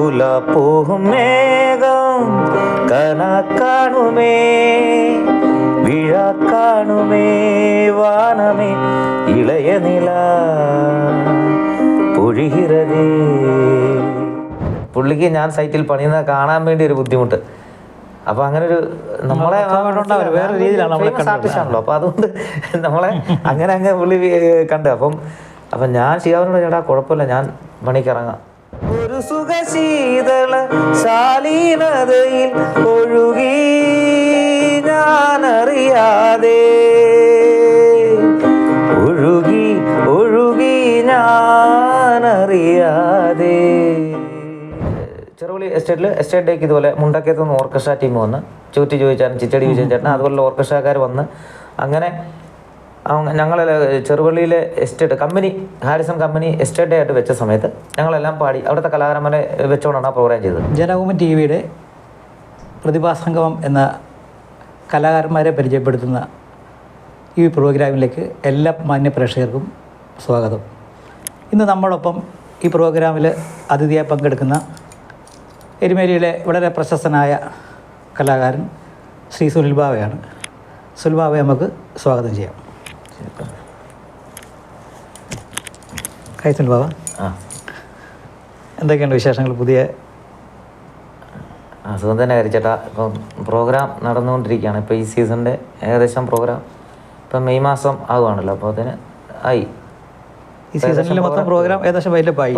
ഉലപോകും മേഘം കണക്കാണുമേ വിഴക്കാണുമേ വാനമേ ഇളയ നില പൊഴിகிறதே. പുള്ളിക്ക് ഞാൻ സൈറ്റിൽ പണിയുന്നത് കാണാൻ വേണ്ടി ഒരു ബുദ്ധിമുട്ട്. അപ്പൊ അങ്ങനെ ഒരു നമ്മളെ വേറെ രീതിയിലാണ് ആർട്ടിസ്റ്റാണല്ലോ. അപ്പൊ അതുകൊണ്ട് നമ്മളെ അങ്ങനെ പുള്ളി കണ്ട്. അപ്പം ഞാൻ ശിവാവിനോട് ചേട്ടാ കുഴപ്പമില്ല, ഞാൻ പണിക്കിറങ്ങാം. ഒരു സുഖശീതള ശാലീനതയിൽ ഒഴുകി ഞാനറിയാതെ ഒഴുകി ഞാനറിയാതെ. ചെറുപള്ളി എസ്റ്റേറ്റ് ഡേക്ക് ഇതുപോലെ മുണ്ടക്കയത്ത് നിന്ന് ഓർക്കസ്ട്ര ടീം വന്ന് ചൂറ്റി ചോദിച്ചാലും ചിറ്റടി വിജയൻ ചേട്ടൻ അതുപോലുള്ള ഓർക്കസ്ട്രക്കാർ വന്ന് അങ്ങനെ ഞങ്ങൾ ചെറുപള്ളിയിലെ estate company Harrison company estate day ആയിട്ട് വെച്ച സമയത്ത് ഞങ്ങളെല്ലാം പാടി അവിടുത്തെ കലാകാരന്മാരെ വെച്ചുകൊണ്ടാണ് ആ പ്രോഗ്രാം ചെയ്തത്. ജനഭൂമി ടി വിയുടെ പ്രതിഭാസംഗമം എന്ന കലാകാരന്മാരെ പരിചയപ്പെടുത്തുന്ന ഈ പ്രോഗ്രാമിലേക്ക് എല്ലാ മാന്യ പ്രേക്ഷകർക്കും സ്വാഗതം. ഇന്ന് നമ്മളൊപ്പം ഈ പ്രോഗ്രാമിൽ അതിഥിയായി പങ്കെടുക്കുന്ന എരുമേലിയിലെ വളരെ പ്രശസ്തനായ കലാകാരൻ ശ്രീ സുനിൽ ബാവയാണ്. സുനിൽ ബാവയെ നമുക്ക് സ്വാഗതം ചെയ്യാം. സുനിൽ ബാവ, എന്തൊക്കെയുണ്ട് വിശേഷങ്ങൾ? പുതിയ സുഖം തന്നെ കരിച്ചേട്ടാ. ഇപ്പം പ്രോഗ്രാം നടന്നുകൊണ്ടിരിക്കുകയാണ്. ഇപ്പോൾ ഈ സീസണിൻ്റെ ഏകദേശം പ്രോഗ്രാം ഇപ്പം മെയ് മാസം ആകുവാണല്ലോ. അപ്പോൾ അതിന് ആയി. ഈ സീസണിൽ മൊത്തം പ്രോഗ്രാം ഏകദേശം വൈലപ്പായി.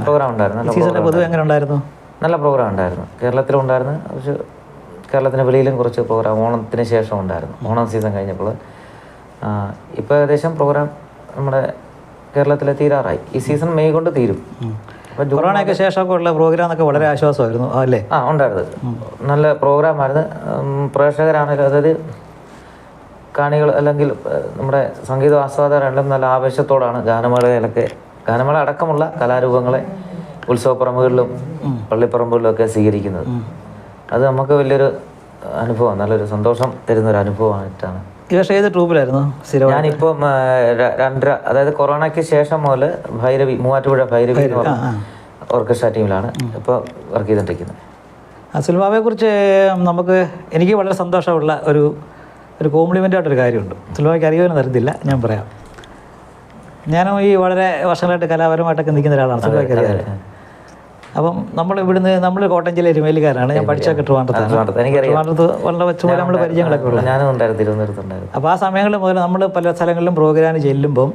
പ്രോഗ്രാം ഉണ്ടായിരുന്നു. സീസണിൽ പൊതുവെ എങ്ങനെ ഉണ്ടായിരുന്നു? നല്ല പ്രോഗ്രാം ഉണ്ടായിരുന്നു. കേരളത്തിലും ഉണ്ടായിരുന്നു, കുറച്ച് കേരളത്തിന് വെളിയിലും കുറച്ച് പ്രോഗ്രാം ഓണത്തിന് ശേഷം ഉണ്ടായിരുന്നു. ഓണം സീസൺ കഴിഞ്ഞപ്പോൾ ഇപ്പോൾ ഏകദേശം പ്രോഗ്രാം നമ്മുടെ കേരളത്തിൽ തീരാറായി. ഈ സീസൺ മെയ് കൊണ്ട് തീരും. കൊറോണയ്ക്ക് ശേഷമൊക്കെ ഉള്ള പ്രോഗ്രാം എന്നൊക്കെ വളരെ ആശ്വാസമായിരുന്നു അല്ലേ? ഉണ്ടായിരുന്നു. നല്ല പ്രോഗ്രാമായിരുന്നു. പ്രേക്ഷകരാണെങ്കിലും അതായത് കാണികൾ അല്ലെങ്കിൽ നമ്മുടെ സംഗീത ആസ്വാദകരാണെങ്കിലും നല്ല ആവേശത്തോടാണ് ഗാനമേള അടക്കമുള്ള കലാരൂപങ്ങളെ ഉത്സവപ്പറമ്പുകളിലും പള്ളിപ്പറമ്പുകളിലും ഒക്കെ സ്വീകരിക്കുന്നത്. അത് നമുക്ക് വലിയൊരു അനുഭവം, നല്ലൊരു സന്തോഷം തരുന്നൊരു അനുഭവമായിട്ടാണ്. ഈ വർഷം ഏത് ട്രൂപ്പിലായിരുന്നു? ഞാനിപ്പം 2.5 അതായത് കൊറോണയ്ക്ക് ശേഷം മുതൽ മൂവാറ്റുപുഴ ഭൈരവി എന്ന് പറഞ്ഞ ഓർക്കസ്ട്ര ടീമിലാണ് ഇപ്പോൾ വർക്ക് ചെയ്തുകൊണ്ടിരിക്കുന്നത്. സുൽബാബയെ കുറിച്ച് എനിക്ക് വളരെ സന്തോഷമുള്ള ഒരു കോംപ്ലിമെൻ്റ് ആയിട്ടൊരു കാര്യമുണ്ട്. സുൽബാബയ്ക്ക് അറിയുമെന്ന് അറിയത്തില്ല, ഞാൻ പറയാം. ഞാനും ഈ വളരെ വർഷങ്ങളായിട്ട് കലാപരമായിട്ടൊക്കെ നിൽക്കുന്ന ഒരാളാണ്. സുൽബാബയ്ക്ക് അറിയാതെ. അപ്പം നമ്മൾ കോട്ടയം ജില്ല എരുമേലിക്കാരാണ്. ഞാൻ പഠിച്ചൊക്കെ ട്രിവാൻഡ്രത്ത് വളരെ വെച്ചുപോലെ നമ്മൾ പരിചയങ്ങളൊക്കെ ഉള്ളത്. അപ്പോൾ ആ സമയങ്ങളിൽ മുതൽ നമ്മൾ പല സ്ഥലങ്ങളിലും പ്രോഗ്രാം ചെല്ലുമ്പം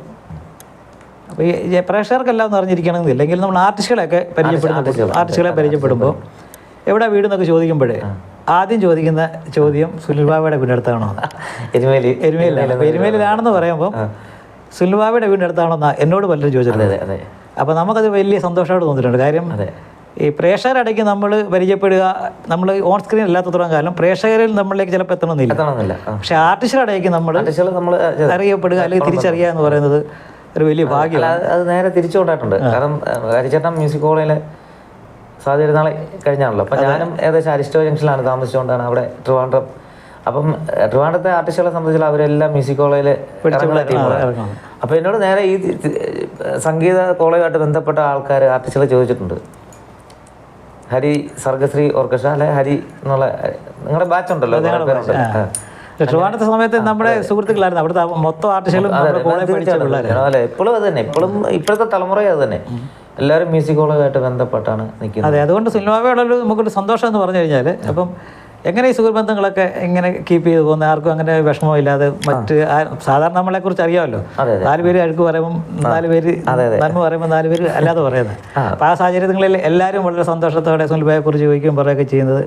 അപ്പോൾ ഈ പ്രേക്ഷകർക്കെല്ലാം എന്ന് പറഞ്ഞിരിക്കണമെന്നില്ല, എങ്കിലും നമ്മൾ ആർട്ടിസ്റ്റുകളെ പരിചയപ്പെടുമ്പോൾ എവിടെ വീടെന്നൊക്കെ ചോദിക്കുമ്പോഴേ ആദ്യം ചോദിക്കുന്ന ചോദ്യം സുനിൽ ബാബയുടെ വീടിനടുത്താണോ? എരുമേലിലാണെന്ന് പറയുമ്പോൾ സുനിൽ ബാബയുടെ വീടിനടുത്താണോ എന്നോട് പലരും ചോദിച്ചിട്ടുണ്ട്. അപ്പോൾ നമുക്കത് വലിയ സന്തോഷമായിട്ട് തോന്നിയിട്ടുണ്ട്. കാര്യം ഈ പ്രേക്ഷകരടയ്ക്ക് നമ്മൾ പരിചയപ്പെടുക, നമ്മൾ ഓൺ സ്ക്രീൻ അല്ലാത്തത്തോളം കാലം പ്രേക്ഷകരിൽ നമ്മളിലേക്ക് ചിലപ്പോൾ എത്തണമെന്നില്ല. പക്ഷെ ആർട്ടിസ്റ്റുകളുടെയൊക്കെ നമ്മൾ അറിയപ്പെടുക അല്ലെങ്കിൽ തിരിച്ചറിയുക എന്ന് പറയുന്നത് ഒരു വലിയ ഭാഗ്യമാണ്. അത് നേരെ തിരിച്ചുകൊണ്ടായിട്ടുണ്ട്. കാരണം ഹരിചേട്ടൻ മ്യൂസിക് കോളേജിൽ സാധ്യത കഴിഞ്ഞാണല്ലോ. അപ്പം ഞാനും ഏകദേശം അരിസ്റ്റോ ജംഗ്ഷനിലാണ് താമസിച്ചുകൊണ്ടാണ് അവിടെ ട്രിവാൻഡ്രം. അപ്പം ട്രിവാൻഡ്രത്തെ ആർട്ടിസ്റ്റുകളെ സംബന്ധിച്ചുള്ള അവരെല്ലാം മ്യൂസിക് കോളേജിൽ ടീമാണ്. അപ്പോൾ എന്നോട് നേരെ ഈ സംഗീത കോളേജുമായിട്ട് ബന്ധപ്പെട്ട ആർട്ടിസ്റ്റുകൾ ചോദിച്ചിട്ടുണ്ട്, ഹരി സർഗശ്രീ ഓർക്കസ്ട്ര അല്ലെ ഹരി എന്നുള്ള നിങ്ങളുടെ ബാച്ച് ഉണ്ടല്ലോ. ട്രിവാൻഡ്രത്തെ സമയത്ത് നമ്മുടെ സുഹൃത്തുക്കളായിരുന്നു അവിടുത്തെ മൊത്തം ആർട്ടിസ്റ്റുകളും. അല്ലെ എപ്പോഴും അത് തന്നെ, ഇപ്പോഴത്തെ തലമുറയും അത് തന്നെ. എല്ലാവരും മ്യൂസിക് കോളേജുമായിട്ട് ബന്ധപ്പെട്ടാണ് നിൽക്കുന്നത്. അതെ, അതുകൊണ്ട് സിനിമയോടുള്ള നമുക്കൊരു സന്തോഷം എന്ന് പറഞ്ഞു കഴിഞ്ഞാൽ അപ്പം എങ്ങനെ ഈ സുഹൃബന്ധങ്ങളൊക്കെ ഇങ്ങനെ കീപ്പ് ചെയ്ത് പോകുന്നത്, ആർക്കും അങ്ങനെ വിഷമം ഇല്ലാതെ. മറ്റ് സാധാരണ നമ്മളെ കുറിച്ച് അറിയാമല്ലോ, 4 പേര് അഴുക്ക് പറയുമ്പോൾ 4 പേര് നന്മ പറയുമ്പോൾ 4 പേര് അല്ലാതെ പറയുന്നത്. അപ്പോൾ ആ സാഹചര്യങ്ങളിൽ എല്ലാവരും വളരെ സന്തോഷത്തോടെ സുനിൽബായെ കുറിച്ച് ചോദിക്കുകയും പറയുകയൊക്കെ ചെയ്യുന്നത്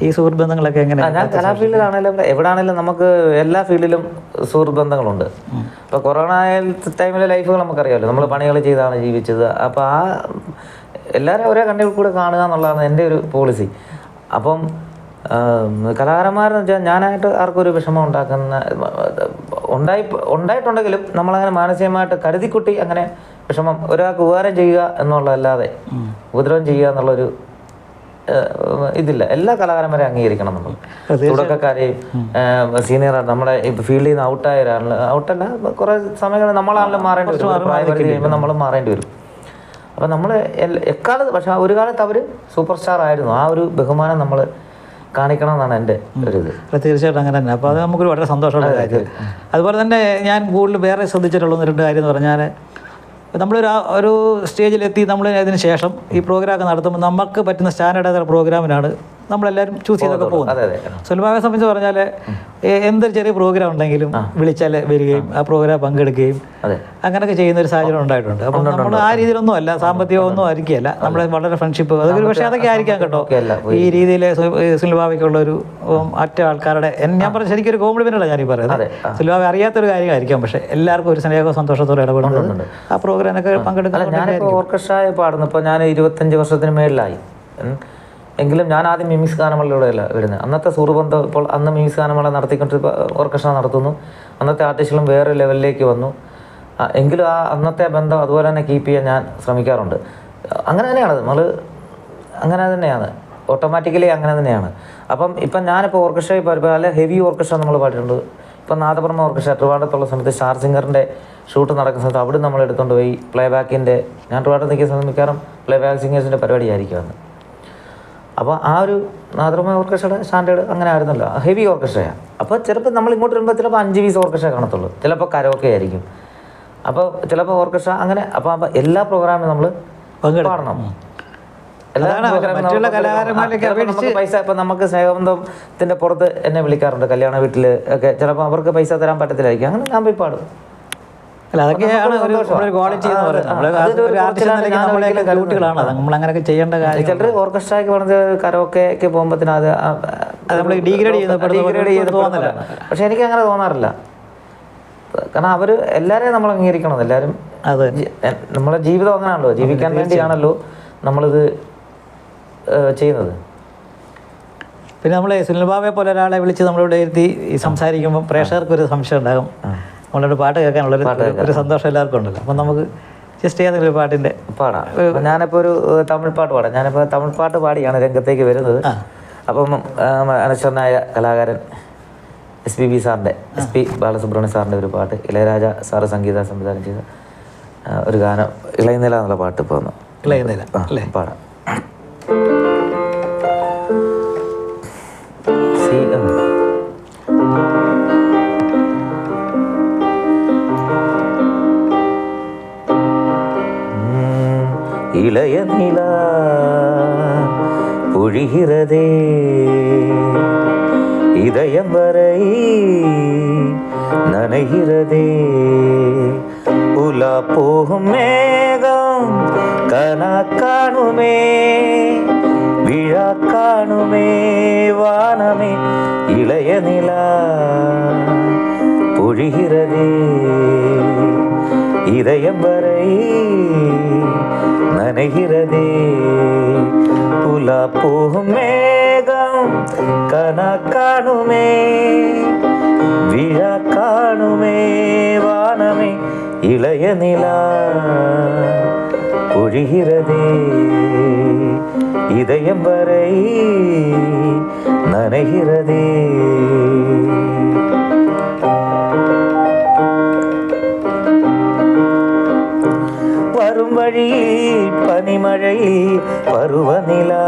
ഈ സുഹൃത്ത് ബന്ധങ്ങളൊക്കെ എങ്ങനെ? ഞാൻ കലാ ഫീൽഡിലാണെങ്കിലും എവിടെയാണെങ്കിലും നമുക്ക് എല്ലാ ഫീൽഡിലും സുഹൃത്ത് ബന്ധങ്ങളുണ്ട്. ഇപ്പോൾ കൊറോണ ടൈമിലെ ലൈഫുകൾ നമുക്കറിയാമല്ലോ, നമ്മൾ പണികൾ ചെയ്താണ് ജീവിച്ചത്. അപ്പോൾ ആ എല്ലാവരും ഒരേ കണ്ണിൽ കൂടെ കാണുക എന്നുള്ളതാണ് എൻ്റെ ഒരു പോളിസി. അപ്പം കലാകാരന്മാരെന്ന് വെച്ചാൽ ഞാനായിട്ട് ആർക്കൊരു വിഷമം ഉണ്ടായിട്ടുണ്ടെങ്കിലും നമ്മളങ്ങനെ മാനസികമായിട്ട് കരുതിക്കുട്ടി അങ്ങനെ വിഷമം ഒരാൾക്ക് ഉപകാരം ചെയ്യുക എന്നുള്ളതല്ലാതെ ഉപദ്രവം ചെയ്യുക എന്നുള്ളൊരു ഇതില്ല. എല്ലാ കലാകാരന്മാരെയും അംഗീകരിക്കണം നമ്മൾ. തുടക്കക്കാരെയും സീനിയറായിട്ട് നമ്മുടെ ഫീൽഡിൽ നിന്ന് ഔട്ടല്ല കുറേ സമയങ്ങളിൽ നമ്മളാണെങ്കിലും മാറേണ്ടി വരും. പ്രായപരിധി കഴിയുമ്പോൾ നമ്മൾ മാറേണ്ടി വരും. അപ്പം നമ്മൾ എക്കാലത്ത്, പക്ഷെ ഒരു കാലത്ത് അവർ സൂപ്പർ സ്റ്റാർ ആയിരുന്നു. ആ ഒരു ബഹുമാനം നമ്മൾ കാണിക്കണം എന്നാണ് എൻ്റെ ഒരു ഇത്. തീർച്ചയായിട്ടും അങ്ങനെ തന്നെ. അപ്പോൾ അത് നമുക്കൊരു വളരെ സന്തോഷമുള്ള കാര്യം. അതുപോലെ തന്നെ ഞാൻ കൂടുതൽ വേറെ ശ്രദ്ധിച്ചിട്ടുള്ള 2 കാര്യം എന്ന് പറഞ്ഞാൽ, ഒരു സ്റ്റേജിലെത്തി നമ്മൾ അതിന് ശേഷം ഈ പ്രോഗ്രാമൊക്കെ നടത്തുമ്പോൾ നമുക്ക് പറ്റുന്ന സ്റ്റാൻഡേർഡ് പ്രോഗ്രാമിനാണ് നമ്മളെല്ലാവരും ചൂസ് ചെയ്തൊക്കെ പോകുന്നത്. സുലഭാവെ സംബന്ധിച്ച് പറഞ്ഞാൽ എന്തൊരു ചെറിയ പ്രോഗ്രാം ഉണ്ടെങ്കിലും വിളിച്ചാൽ വരികയും ആ പ്രോഗ്രാം പങ്കെടുക്കുകയും അങ്ങനെയൊക്കെ ചെയ്യുന്ന ഒരു സാഹചര്യം ഉണ്ടായിട്ടുണ്ട്. അപ്പം നമ്മൾ ആ രീതിയിലൊന്നും അല്ല, സാമ്പത്തികമൊന്നും ആയിരിക്കില്ല, നമ്മളെ വളരെ ഫ്രണ്ട്ഷിപ്പ് അതൊക്കെ, പക്ഷേ അതൊക്കെ ആയിരിക്കാം കേട്ടോ. ഈ രീതിയിൽ സുലഭാവയ്ക്കുള്ള ഒരു മറ്റു ആൾക്കാരുടെ, ഞാൻ പറഞ്ഞ ശരിക്കും ഒരു കോംപ്ലിമെൻ്റാണ് ഞാനീ പറയുന്നത്. സുലഭാവ അറിയാത്തൊരു കാര്യമായിരിക്കും, പക്ഷേ എല്ലാവർക്കും ഒരു സ്നേഹവും സന്തോഷത്തോടെ ഇടപെടുന്നത് ആ പ്രോഗ്രാമൊക്കെ പങ്കെടുക്കുന്നത്. ഞാനിപ്പോൾ ഓർക്കസ്ട്രയിൽ പാടുന്നു, ഇപ്പോൾ ഞാൻ 25 വർഷത്തിന് മേളിലായി. എങ്കിലും ഞാൻ ആദ്യം മിമിക്സ് ഗാനമേളയിലൂടെയല്ല വരുന്നത്. അന്നത്തെ സുഹൃബന്ധം, ഇപ്പോൾ അന്ന് മിമിക്സ് ഗാനമേള നടത്തിക്കൊണ്ട് ഓർക്കസ്ട്ര നടത്തുന്നു. അന്നത്തെ ആർട്ടിസ്റ്റുകളും വേറെ ലെവലിലേക്ക് വന്നു. എങ്കിലും ആ അന്നത്തെ ബന്ധം അതുപോലെ തന്നെ കീപ്പ് ചെയ്യാൻ ഞാൻ ശ്രമിക്കാറുണ്ട്. അങ്ങനെ തന്നെയാണ് നമ്മൾ, അങ്ങനെ തന്നെയാണ് ഓട്ടോമാറ്റിക്കലി അങ്ങനെ തന്നെയാണ്. അപ്പം ഇപ്പം ഞാനിപ്പോൾ ഓർക്കസ്ട്രയിൽ പാടുമ്പോൾ അല്ല ഹെവി ഓർക്കസ്ട്ര നമ്മൾ പാടിയിട്ടുണ്ട്. ഇപ്പം നാദബ്രഹ്മ ഓർക്കസ്ട്ര ട്രിവാൻഡ്രത്തുള്ള സമയത്ത് സ്റ്റാർ സിംഗറിൻ്റെ ഷൂട്ട് നടക്കുന്ന സമയത്ത് അവിടെ നമ്മൾ എടുത്തുകൊണ്ട് പോയി പ്ലേ ബാക്കിൻ്റെ, ഞാൻ ട്രിവാൻഡ്രത്ത് നിൽക്കുന്ന സമയത്ത് മിക്കവാറും പ്ലേ ബാക്ക് സിംഗേഴ്സിൻ്റെ പരിപാടിയായിരിക്കും അന്ന്. അപ്പോൾ ആ ഒരു നാദബ്രഹ്മ ഓർക്കസ്ട്രയുടെ സ്റ്റാൻഡേർഡ് അങ്ങനെ ആയിരുന്നല്ലോ, ഹെവി ഓർക്കസ്ട്രയാണ്. അപ്പോൾ ചിലപ്പോൾ നമ്മൾ ഇങ്ങോട്ട് വരുമ്പോൾ ചിലപ്പോൾ 5 പീസ് ഓർക്കസ്ട്ര കാണത്തുള്ളൂ, ചിലപ്പോൾ കരോക്കെ ആയിരിക്കും, അപ്പോൾ ചിലപ്പോൾ ഓർക്കസ്ട്ര അങ്ങനെ. അപ്പോൾ എല്ലാ പ്രോഗ്രാമിനും നമ്മൾ പാടണം. പൈസ ഇപ്പം നമുക്ക് സ്നേഹബന്ധത്തിൻ്റെ പുറത്ത് എന്നെ വിളിക്കാറുണ്ട് കല്യാണ വീട്ടിൽ ഒക്കെ, ചിലപ്പോൾ അവർക്ക് പൈസ തരാൻ പറ്റത്തില്ലായിരിക്കും, അങ്ങനെ ഞാൻ പോയി പാടും. അല്ല, അതൊക്കെയാണ് ഒരു ക്വാളിറ്റി എന്ന് പറയുന്നത്. കുട്ടികളാണ് നമ്മൾ അങ്ങനെയൊക്കെ ചെയ്യേണ്ട കാര്യം. ചിലർ ഓർക്കസ്ട്രയ്ക്ക് പറഞ്ഞ് കരോക്കെ പോകുമ്പോഴത്തേനും അത് നമ്മൾ ഡിഗ്രേഡ് ചെയ്യുന്ന, പക്ഷെ എനിക്ക് അങ്ങനെ തോന്നാറില്ല. കാരണം അവർ എല്ലാവരെയും നമ്മൾ അംഗീകരിക്കണം. എല്ലാവരും നമ്മളെ ജീവിതം അങ്ങനെയാണല്ലോ, ജീവിക്കാൻ വേണ്ടിയാണല്ലോ നമ്മളിത് ചെയ്യുന്നത്. പിന്നെ നമ്മൾ സുനിൽബാബയെ പോലെ ഒരാളെ വിളിച്ച് നമ്മളിവിടെ ഇരുത്തി സംസാരിക്കുമ്പോൾ പ്രേക്ഷകർക്കൊരു സംശയം ഉണ്ടാകും, നമ്മളൊരു പാട്ട് കേൾക്കാനുള്ളൊരു സന്തോഷം എല്ലാവർക്കും ഉണ്ടല്ലോ. അപ്പം നമുക്ക് ജസ്റ്റ് ഏതെങ്കിലും ഒരു പാട്ടിൻ്റെ പാടാം. ഞാനിപ്പോൾ ഒരു തമിഴ് പാട്ട് പാടാം. ഞാനിപ്പോൾ തമിഴ് പാട്ട് പാടിയാണ് രംഗത്തേക്ക് വരുന്നത്. അപ്പം അനശ്വരനായ കലാകാരൻ SPB സാറിൻ്റെ, SP ബാലസുബ്രഹ്മണ്യ സാറിൻ്റെ ഒരു പാട്ട്, ഇളയരാജ സാറ് സംഗീത സംവിധാനം ചെയ്ത ഒരു ഗാനം, ഇളയനില എന്നുള്ള പാട്ട് ഇപ്പോൾ ഒന്ന് ഇളയനില അല്ലേ പാടാം. இளைய நிலா பொழிகிறதே இதயம் வரை நனைகிறதே உலா போகும் மேகம் கனா காணுமே விழா காணுமே வானமே இளைய நிலா பொழிகிறதே இதயம் வரை நனைகிறதே புலா போகும் மேகம் கனா காணுமே விழா காணுமே வானமே இளைய நிலா பொழிகிறதே இதயம் வரை நனைகிறதே. வரும் வழியில் பனிமழையில் பருவநிலா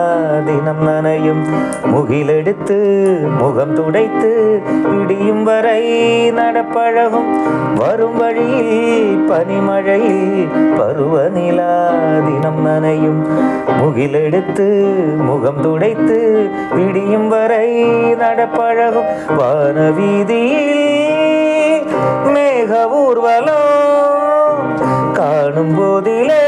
தினம் நனையும், முகிலெடுத்து முகம் துடைத்து விடியும் வரை நடப்பழகும். வரும் வழியில் பனிமழையில் பருவநிலா தினம் நனையும், முகிலெடுத்து முகம் துடைத்து விடியும் வரை நடப்பழகும். வானவீதியில் மேக ஊர்வலம் காணும் போதிலே